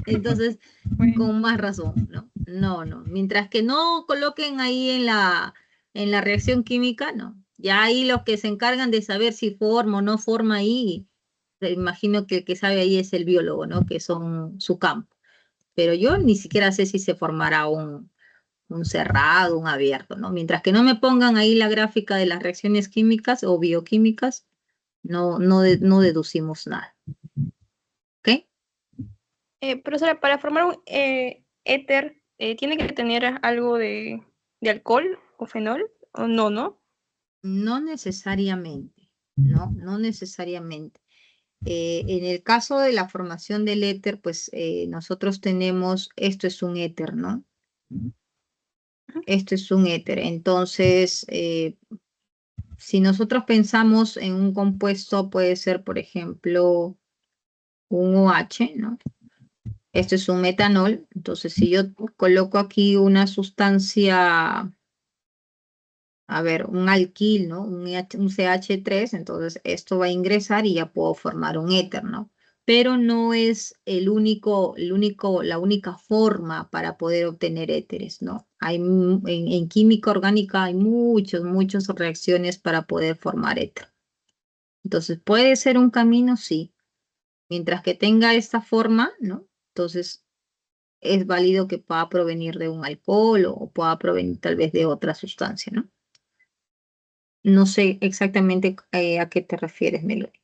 Entonces, Bueno, con más razón, ¿no? No, no. Mientras que no coloquen ahí en la reacción química, no. Ya ahí los que se encargan de saber si forma o no forma ahí, imagino que el que sabe ahí es el biólogo, ¿no? Que son su campo. Pero yo ni siquiera sé si se formará un cerrado, un abierto, ¿no? Mientras que no me pongan ahí la gráfica de las reacciones químicas o bioquímicas, no deducimos nada. ¿Ok? profesora, para formar un éter, ¿tiene que tener algo de alcohol o fenol o no, no? No necesariamente, ¿no? No necesariamente. En el caso de la formación del éter, pues nosotros tenemos, esto es un éter, ¿no? Esto es un éter. Entonces, si nosotros pensamos en un compuesto, puede ser, por ejemplo, un OH, ¿no? Esto es un metanol. Entonces, si yo coloco aquí una sustancia, a ver, un alquil, ¿no? Un CH3, entonces esto va a ingresar y ya puedo formar un éter, ¿no? Pero no es la única forma para poder obtener éteres, ¿no? En química orgánica hay muchas reacciones para poder formar éter. Entonces, ¿puede ser un camino? Sí. Mientras que tenga esta forma, ¿no? Entonces, es válido que pueda provenir de un alcohol o pueda provenir tal vez de otra sustancia, ¿no? No sé exactamente a qué te refieres, Melody.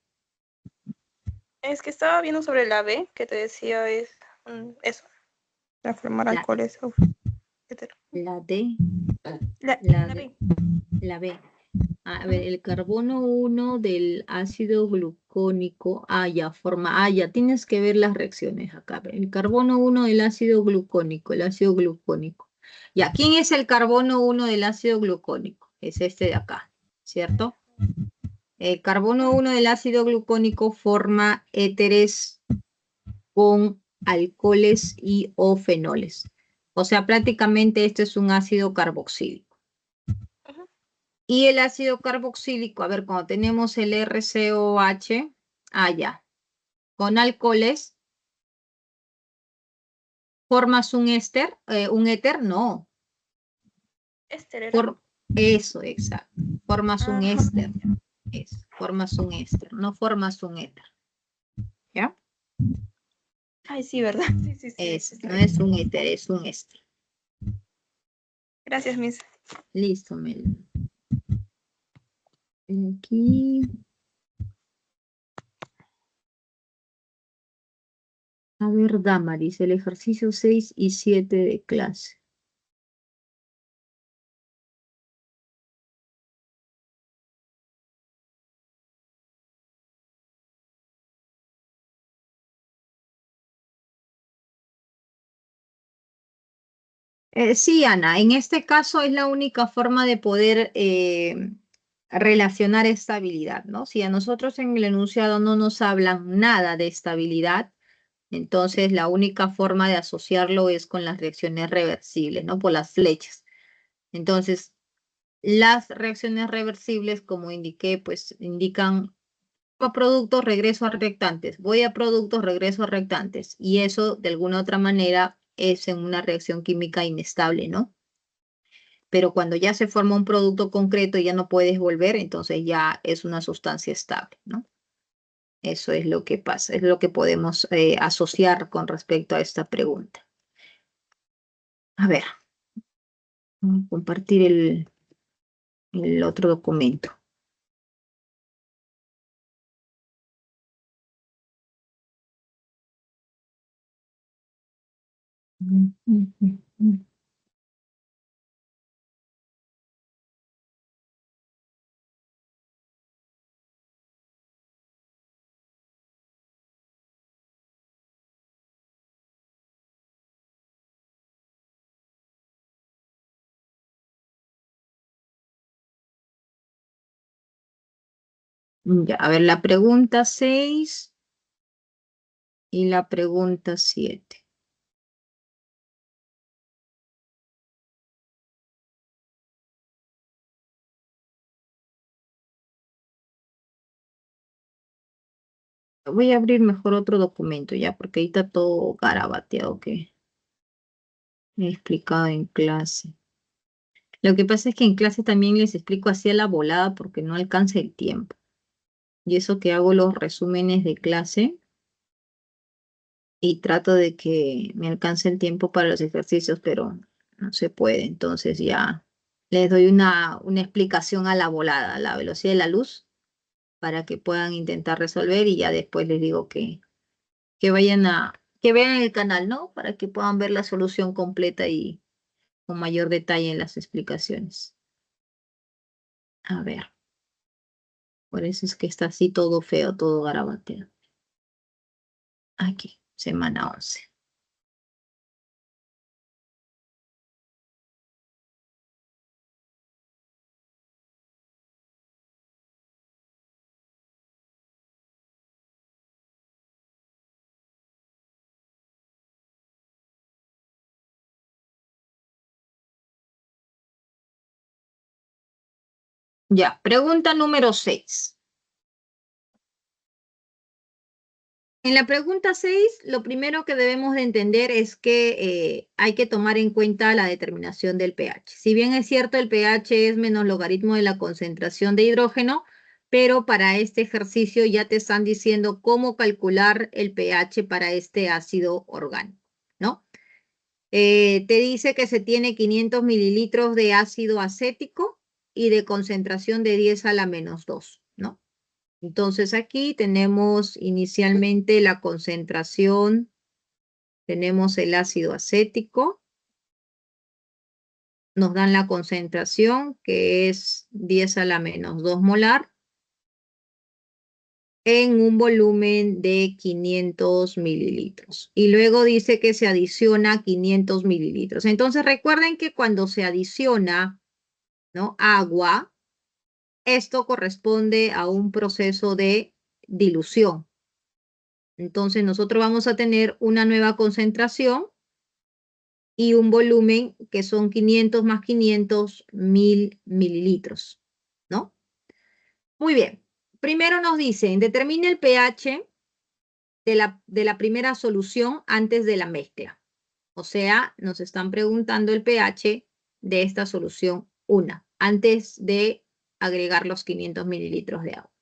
Es que estaba viendo sobre la B, que te decía es eso, para formar La, alcoholes, etcétera. la D, La, la la D, B. la B. A ver, Ujú. el carbono 1 del ácido glucónico, ya, tienes que ver las reacciones acá. El carbono 1 del ácido glucónico, el ácido glucónico. Ya, ¿quién es el carbono 1 del ácido glucónico? Es este de acá, ¿cierto? El carbono 1 del ácido glucónico forma éteres con alcoholes y o fenoles. O sea, prácticamente este es un ácido carboxílico. Ujú. Y el ácido carboxílico, a ver, cuando tenemos el RCOH, ya, con alcoholes, ¿formas un éter? No, Éster era. por eso, exacto. Formas un Ajá. éster, formas un éster, no formas un éter, ¿ya? Ay, sí, ¿verdad? Sí, sí, sí, sí, está No bien. es un éter, es un éster. Gracias, Miss. Listo, Mel. Aquí. A ver, Damaris, el ejercicio 6 y 7 de clase. Sí, Ana, en este caso es la única forma de poder relacionar estabilidad, ¿no? Si a nosotros en el enunciado no nos hablan nada de estabilidad, entonces la única forma de asociarlo es con las reacciones reversibles, ¿no? Por las flechas. Entonces, las reacciones reversibles, como indiqué, pues indican a productos, regreso a reactantes. Voy a productos, regreso a reactantes. Y eso, de alguna otra manera, es en una reacción química inestable, ¿no? Pero cuando ya se forma un producto concreto y ya no puedes volver, entonces ya es una sustancia estable, ¿no? Eso es lo que pasa, es lo que podemos asociar con respecto a esta pregunta. A ver, vamos a compartir el otro documento. Ya, a ver, la pregunta 6 y la pregunta 7. Voy a abrir mejor otro documento ya, porque ahí está todo garabateado que he explicado en clase. Lo que pasa es que en clase también les explico así a la volada porque no alcanza el tiempo. Y eso que hago los resúmenes de clase y trato de que me alcance el tiempo para los ejercicios, pero no se puede. Entonces ya les doy una explicación a la volada, a la velocidad de la luz, para que puedan intentar resolver y ya después les digo que que vean el canal, ¿no? Para que puedan ver la solución completa y con mayor detalle en las explicaciones. A ver. Por eso es que está así todo feo, todo garabateado. Aquí, semana 11. Ya, pregunta número 6. En la pregunta 6, lo primero que debemos de entender es que hay que tomar en cuenta la determinación del pH. Si bien es cierto, el pH es menos logaritmo de la concentración de hidrógeno, pero para este ejercicio ya te están diciendo cómo calcular el pH para este ácido orgánico, ¿no? Te dice que se tiene 500 mililitros de ácido acético y de concentración de 10 a la menos 2, ¿no? Entonces aquí tenemos inicialmente la concentración, tenemos el ácido acético, nos dan la concentración que es 10 a la menos 2 molar en un volumen de 500 mililitros. Y luego dice que se adiciona 500 mililitros. Entonces recuerden que cuando se adiciona, ¿no?, agua, esto corresponde a un proceso de dilución. Entonces nosotros vamos a tener una nueva concentración y un volumen que son 500 más 500, 1000 mililitros, ¿no? Muy bien. Primero nos dicen, determine el pH de la primera solución antes de la mezcla. O sea, nos están preguntando el pH de esta solución 1, antes de agregar los 500 mililitros de agua.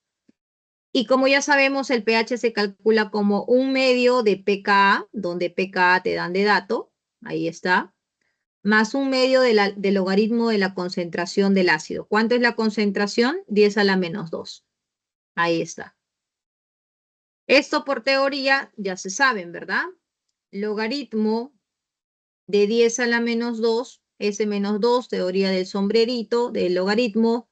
Y como ya sabemos, el pH se calcula como un medio de pKa, donde pKa te dan de dato, ahí está, más un medio del logaritmo de la concentración del ácido. ¿Cuánto es la concentración? 10 a la menos 2. Ahí está. Esto por teoría ya se saben, ¿verdad? Logaritmo de 10 a la menos 2, ese menos 2, teoría del sombrerito, del logaritmo,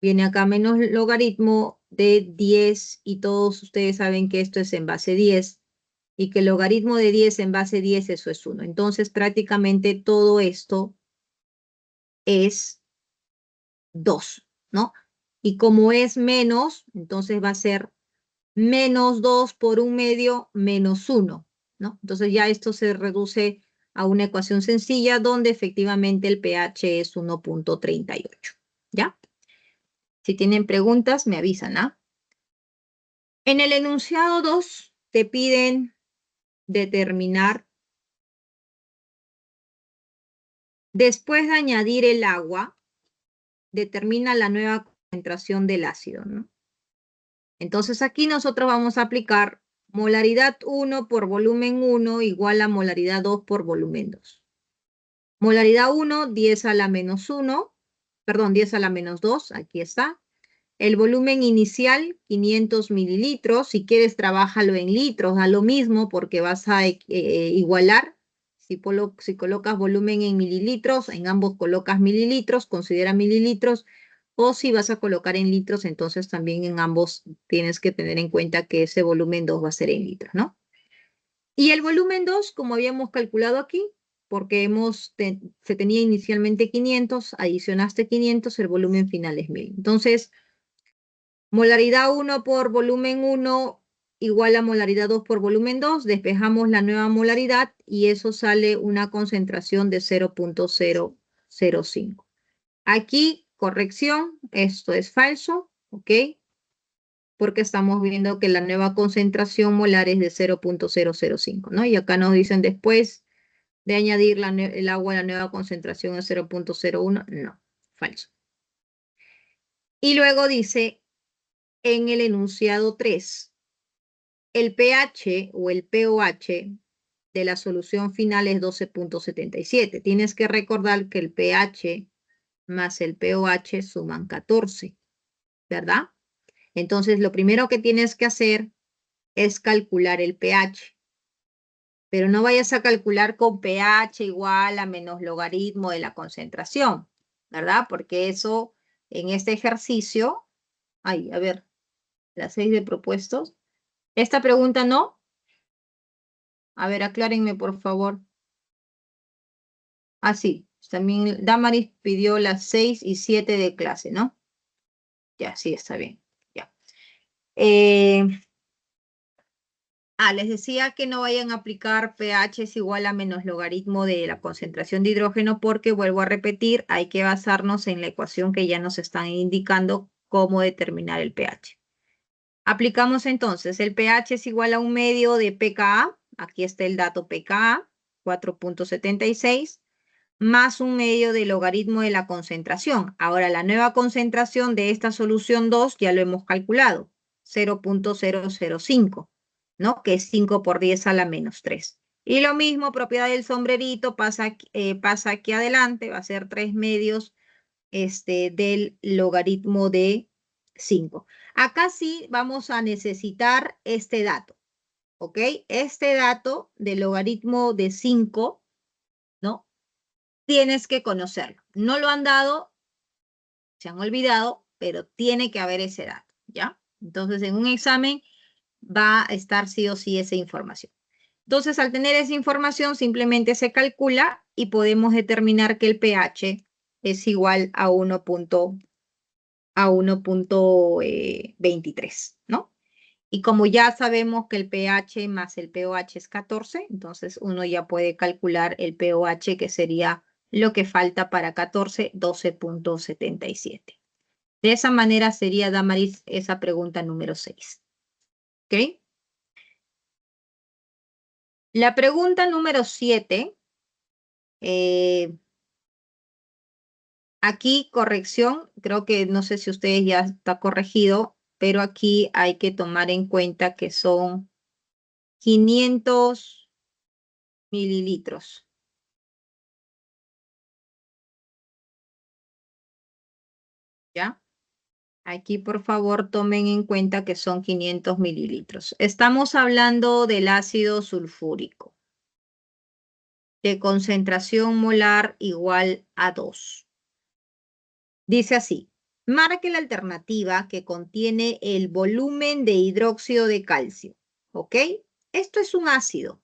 viene acá menos logaritmo de 10 y todos ustedes saben que esto es en base 10 y que el logaritmo de 10 en base 10 eso es 1. Entonces prácticamente todo esto es 2, ¿no? Y como es menos, entonces va a ser menos 2 por 1/2 menos 1, ¿no? Entonces ya esto se reduce a una ecuación sencilla donde efectivamente el pH es 1.38, ¿ya? Si tienen preguntas, me avisan, ¿ah? En el enunciado 2 te piden determinar, después de añadir el agua, determina la nueva concentración del ácido, ¿no? Entonces aquí nosotros vamos a aplicar molaridad 1 por volumen 1 igual a molaridad 2 por volumen 2. Molaridad 1, 10 a la menos 1, perdón, 10 a la menos 2, aquí está. El volumen inicial, 500 mililitros. Si quieres, trabájalo en litros, da lo mismo porque vas a igualar. Si colocas volumen en mililitros, en ambos colocas mililitros, considera mililitros. O si vas a colocar en litros, entonces también en ambos tienes que tener en cuenta que ese volumen 2 va a ser en litros, ¿no? Y el volumen 2, como habíamos calculado aquí, porque se tenía inicialmente 500, adicionaste 500, el volumen final es 1000. Entonces, molaridad 1 por volumen 1 igual a molaridad 2 por volumen 2. Despejamos la nueva molaridad y eso sale una concentración de 0.005. Aquí, corrección, esto es falso, ¿ok? Porque estamos viendo que la nueva concentración molar es de 0.005, ¿no? Y acá nos dicen después de añadir el agua a la nueva concentración es 0.01. No, falso. Y luego dice en el enunciado 3, el pH o el pOH de la solución final es 12.77. Tienes que recordar que el pH más el pOH suman 14, ¿verdad? Entonces, lo primero que tienes que hacer es calcular el pH. Pero no vayas a calcular con pH igual a menos logaritmo de la concentración, ¿verdad? Porque eso en este ejercicio, a ver, las 6 de propuestos. Esta pregunta no. A ver, aclárenme por favor. Ah, sí, también Damaris pidió las 6 y 7 de clase, ¿no? Ya, sí, está bien. Ya. Les decía que no vayan a aplicar pH es igual a menos logaritmo de la concentración de hidrógeno porque, vuelvo a repetir, hay que basarnos en la ecuación que ya nos están indicando cómo determinar el pH. Aplicamos entonces, el pH es igual a 1/2 de pKa, aquí está el dato pKa, 4.76, más 1/2 del logaritmo de la concentración. Ahora, la nueva concentración de esta solución 2 ya lo hemos calculado, 0.005. ¿no? Que es 5 por 10 a la menos 3. Y lo mismo, propiedad del sombrerito, pasa aquí adelante, va a ser 3 medios del logaritmo de 5. Acá sí vamos a necesitar este dato, ¿ok? Este dato del logaritmo de 5, ¿no? Tienes que conocerlo. No lo han dado, se han olvidado, pero tiene que haber ese dato, ¿ya? Entonces, en un examen va a estar sí o sí esa información. Entonces, al tener esa información, simplemente se calcula y podemos determinar que el pH es igual a 1.23, ¿no? Y como ya sabemos que el pH más el pOH es 14, entonces uno ya puede calcular el pOH, que sería lo que falta para 14, 12.77. De esa manera sería, Damaris, esa pregunta número 6. ¿Ok? La pregunta número 7, aquí corrección, creo que no sé si ustedes ya está corregido, pero aquí hay que tomar en cuenta que son 500 mililitros. ¿Ya? Aquí por favor tomen en cuenta que son 500 mililitros. Estamos hablando del ácido sulfúrico, de concentración molar igual a 2. Dice así, marque la alternativa que contiene el volumen de hidróxido de calcio, ¿ok? Esto es un ácido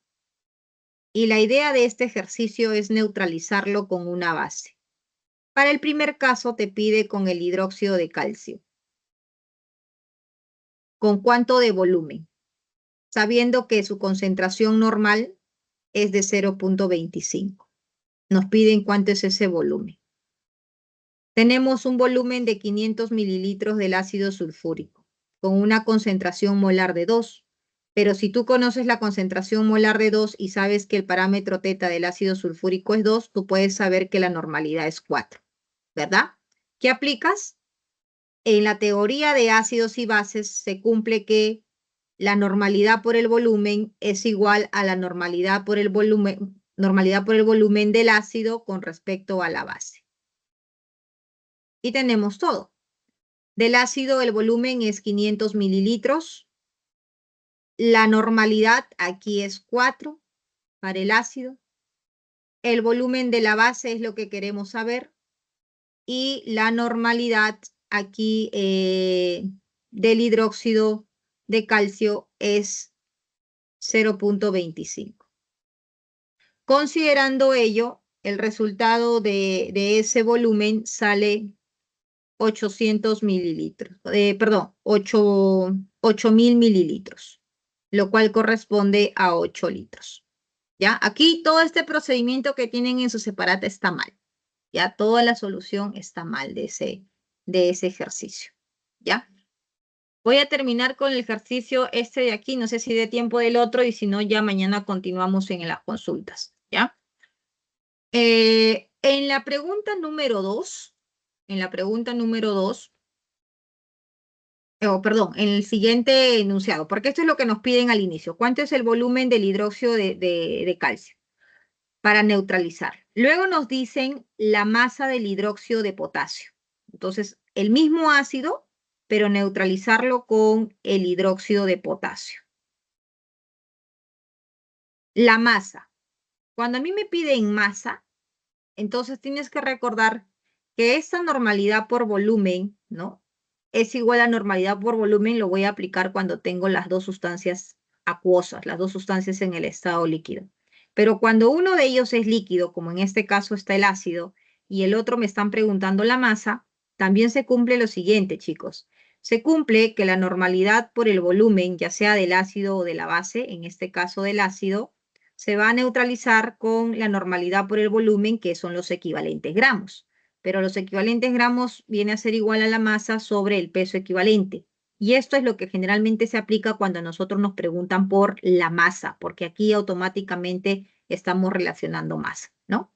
y la idea de este ejercicio es neutralizarlo con una base. Para el primer caso te pide con el hidróxido de calcio. ¿Con cuánto de volumen? Sabiendo que su concentración normal es de 0.25. Nos piden cuánto es ese volumen. Tenemos un volumen de 500 mililitros del ácido sulfúrico con una concentración molar de 2. Pero si tú conoces la concentración molar de 2 y sabes que el parámetro teta del ácido sulfúrico es 2, tú puedes saber que la normalidad es 4, ¿verdad? ¿Qué aplicas? En la teoría de ácidos y bases se cumple que la normalidad por el volumen es igual a la normalidad por el volumen del ácido con respecto a la base. Y tenemos todo. Del ácido el volumen es 500 mililitros. La normalidad aquí es 4 para el ácido. El volumen de la base es lo que queremos saber. Y la normalidad aquí del hidróxido de calcio es 0.25. Considerando ello, el resultado de ese volumen sale 800 mililitros, perdón, 8.000 mililitros, lo cual corresponde a 8 litros. ¿Ya? Aquí todo este procedimiento que tienen en su separata está mal. Ya toda la solución está mal de ese ejercicio. ¿Ya? Voy a terminar con el ejercicio este de aquí, no sé si dé tiempo del otro y si no, ya mañana continuamos en las consultas. ¿Ya? En la pregunta número 2, perdón, en el siguiente enunciado, porque esto es lo que nos piden al inicio. ¿Cuánto es el volumen del hidróxido de calcio? Para neutralizar. Luego nos dicen la masa del hidróxido de potasio. Entonces, el mismo ácido, pero neutralizarlo con el hidróxido de potasio. La masa. Cuando a mí me piden masa, entonces tienes que recordar que esta normalidad por volumen, ¿no? Es igual a normalidad por volumen, lo voy a aplicar cuando tengo las dos sustancias acuosas, las dos sustancias en el estado líquido. Pero cuando uno de ellos es líquido, como en este caso está el ácido, y el otro me están preguntando la masa, también se cumple lo siguiente, chicos. Se cumple que la normalidad por el volumen, ya sea del ácido o de la base, en este caso del ácido, se va a neutralizar con la normalidad por el volumen, que son los equivalentes gramos. Pero los equivalentes gramos viene a ser igual a la masa sobre el peso equivalente. Y esto es lo que generalmente se aplica cuando a nosotros nos preguntan por la masa, porque aquí automáticamente estamos relacionando masa, ¿no?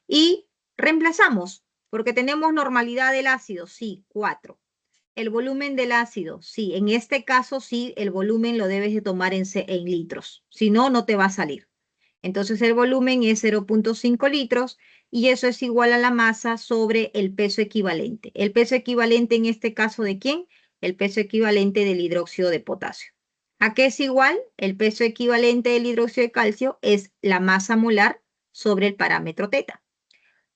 Y reemplazamos, porque tenemos normalidad del ácido, sí, 4. El volumen del ácido, sí, en este caso sí, el volumen lo debes de tomar en litros, si no, no te va a salir. Entonces el volumen es 0.5 litros y eso es igual a la masa sobre el peso equivalente. El peso equivalente en este caso, ¿de quién? El peso equivalente del hidróxido de potasio. ¿A qué es igual? El peso equivalente del hidróxido de calcio es la masa molar sobre el parámetro teta.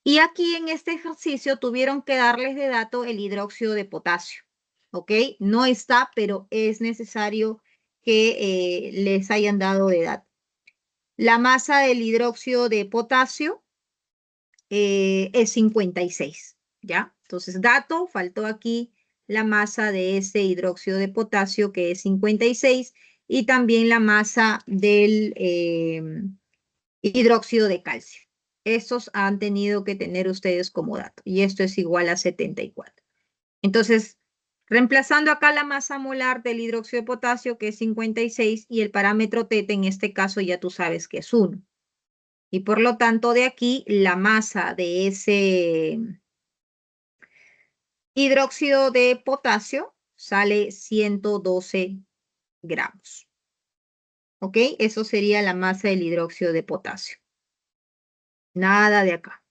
Y aquí en este ejercicio tuvieron que darles de dato el hidróxido de potasio. ¿Ok? No está, pero es necesario que les hayan dado de dato. La masa del hidróxido de potasio es 56, ¿ya? Entonces, dato, faltó aquí la masa de ese hidróxido de potasio que es 56 y también la masa del hidróxido de calcio. Estos han tenido que tener ustedes como dato y esto es igual a 74. Entonces, reemplazando acá la masa molar del hidróxido de potasio, que es 56, y el parámetro teta, en este caso ya tú sabes que es 1. Y por lo tanto, de aquí, la masa de ese hidróxido de potasio sale 112 gramos. ¿Ok? Eso sería la masa del hidróxido de potasio. Nada de acá.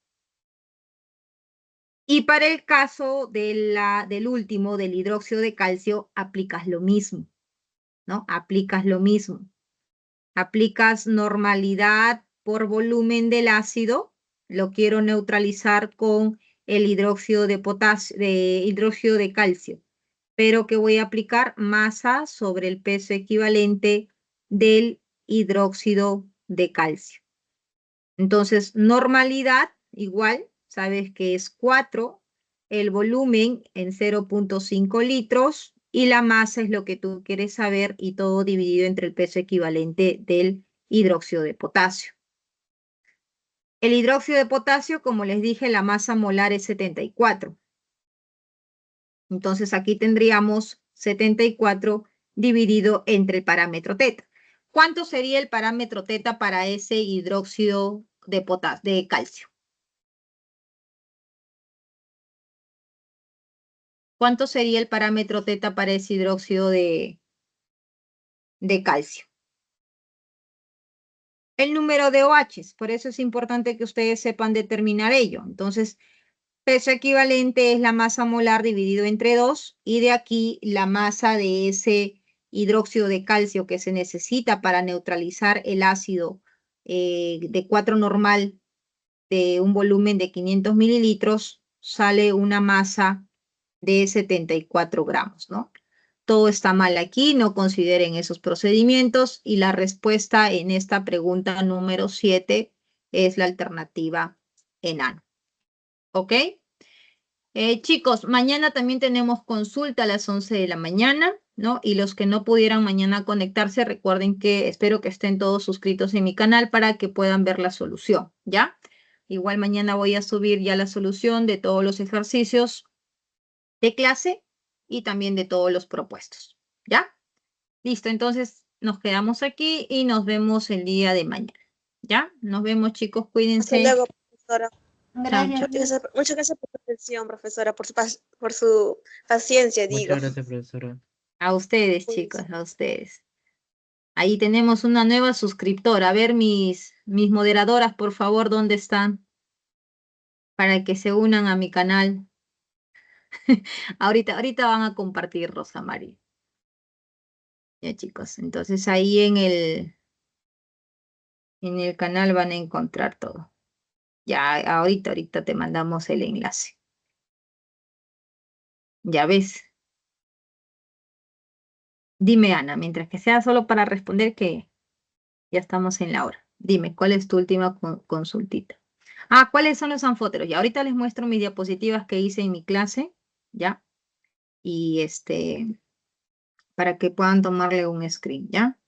Y para el caso del último, del hidróxido de calcio, aplicas lo mismo, ¿no? Aplicas lo mismo. Aplicas normalidad por volumen del ácido, lo quiero neutralizar con el hidróxido de potasio, hidróxido de calcio, pero que voy a aplicar masa sobre el peso equivalente del hidróxido de calcio. Entonces, normalidad igual, sabes que es 4, el volumen en 0.5 litros, y la masa es lo que tú quieres saber y todo dividido entre el peso equivalente del hidróxido de potasio. El hidróxido de potasio, como les dije, la masa molar es 74. Entonces aquí tendríamos 74 dividido entre el parámetro teta. ¿Cuánto sería el parámetro teta para ese hidróxido de calcio? ¿Cuánto sería el parámetro teta para ese hidróxido de calcio? El número de OHs, por eso es importante que ustedes sepan determinar ello. Entonces, peso equivalente es la masa molar dividido entre 2 y de aquí la masa de ese hidróxido de calcio que se necesita para neutralizar el ácido de 4 normal de un volumen de 500 mililitros, sale una masa de 74 gramos, ¿no? Todo está mal aquí, no consideren esos procedimientos y la respuesta en esta pregunta número 7 es la alternativa enano. ¿Ok? Chicos, mañana también tenemos consulta a las 11 de la mañana, ¿no? Y los que no pudieran mañana conectarse, recuerden que espero que estén todos suscritos en mi canal para que puedan ver la solución, ¿ya? Igual mañana voy a subir ya la solución de todos los ejercicios de clase y también de todos los propuestos, ¿ya? Listo, entonces nos quedamos aquí y nos vemos el día de mañana, ¿ya? Nos vemos, chicos, cuídense. Hasta luego, profesora. Gracias. Muchas gracias por su atención, profesora, por su paciencia, digo. Muchas gracias, profesora. A ustedes, chicos, a ustedes. Ahí tenemos una nueva suscriptora. A ver, mis moderadoras, por favor, ¿dónde están? Para que se unan a mi canal. ahorita van a compartir, Rosa María. Ya, chicos. Entonces ahí en el canal van a encontrar todo. Ya, ahorita te mandamos el enlace. Ya ves. Dime, Ana, mientras que sea solo para responder que ya estamos en la hora. Dime, ¿cuál es tu última consultita? Ah, ¿cuáles son los anfóteros? Y ahorita les muestro mis diapositivas que hice en mi clase, ¿ya? Y para que puedan tomarle un screen, ¿ya?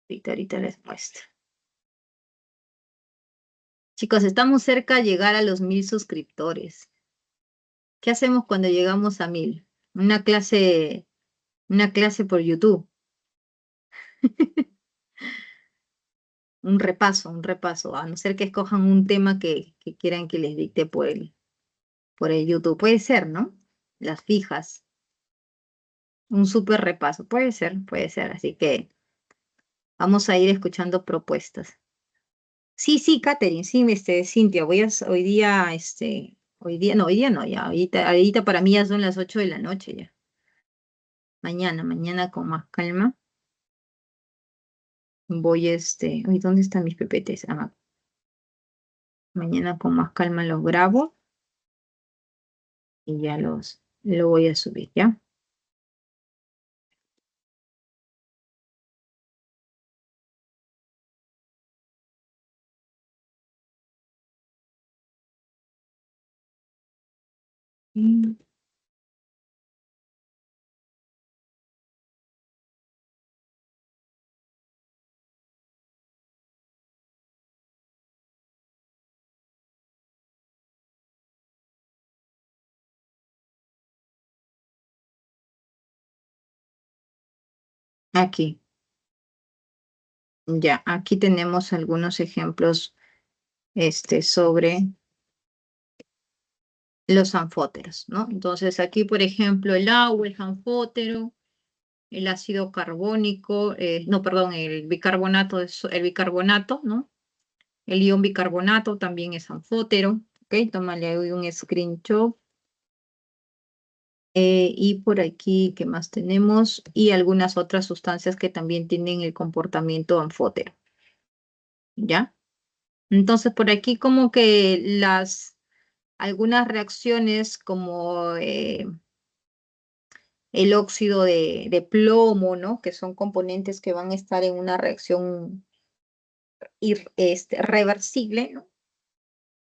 Ahorita les muestro. Chicos, estamos cerca de llegar a los 1000 suscriptores. ¿Qué hacemos cuando llegamos a 1000? Una clase por YouTube. Un repaso, a no ser que escojan un tema que quieran que les dicte por el YouTube. Puede ser, ¿no? Las fijas. Un súper repaso. Puede ser. Así que vamos a ir escuchando propuestas. Sí, Katherine, sí, Cintia, hoy día no, ya, ahorita para mí ya son las 8 de la noche ya. Mañana con más calma. Voy, hoy, ¿dónde están mis PPTs? Ah, mañana con más calma los grabo y ya lo voy a subir, ¿ya? Aquí. Ya, aquí tenemos algunos ejemplos sobre los anfóteros, ¿no? Entonces aquí, por ejemplo, el agua, el anfótero, el ácido carbónico, no, perdón, el bicarbonato, ¿no? El ion bicarbonato también es anfótero, ¿ok? Tómale ahí un screenshot. Y por aquí, ¿qué más tenemos? Y algunas otras sustancias que también tienen el comportamiento anfótero, ¿ya? Entonces, por aquí como que algunas reacciones como el óxido de plomo, ¿no? Que son componentes que van a estar en una reacción reversible, ¿no?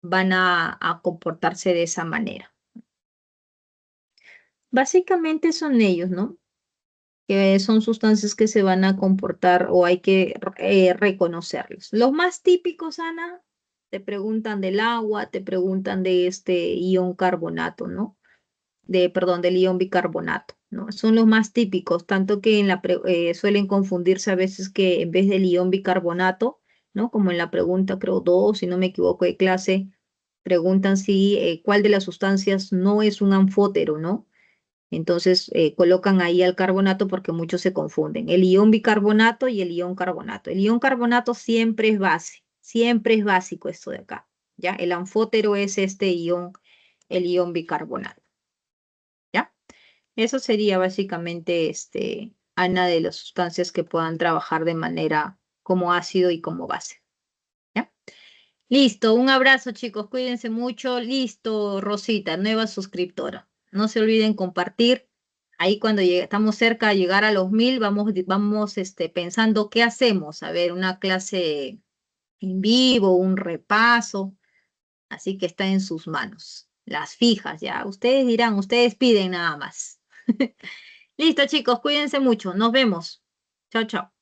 Van a comportarse de esa manera. Básicamente son ellos, ¿no? Que son sustancias que se van a comportar o hay que reconocerlos. Los más típicos, Ana, te preguntan del agua, te preguntan de este ion carbonato, ¿no? Perdón, del ion bicarbonato, ¿no? Son los más típicos, tanto que suelen confundirse a veces que en vez del ion bicarbonato, ¿no? Como en la pregunta, creo, 2, si no me equivoco, de clase, preguntan si cuál de las sustancias no es un anfótero, ¿no? Entonces colocan ahí al carbonato porque muchos se confunden. El ion bicarbonato y el ion carbonato. El ion carbonato siempre es base, siempre es básico esto de acá, ¿ya? El anfótero es este ion, el ion bicarbonato, ¿ya? Eso sería básicamente, Ana, de las sustancias que puedan trabajar de manera como ácido y como base, ¿ya? Listo, un abrazo chicos, cuídense mucho. Listo, Rosita, nueva suscriptora. No se olviden compartir. Ahí cuando estamos cerca de llegar a los 1000, vamos pensando qué hacemos. A ver, una clase en vivo, un repaso. Así que está en sus manos. Las fijas, ya. Ustedes dirán, ustedes piden nada más. Listo, chicos, cuídense mucho. Nos vemos. Chao, chao.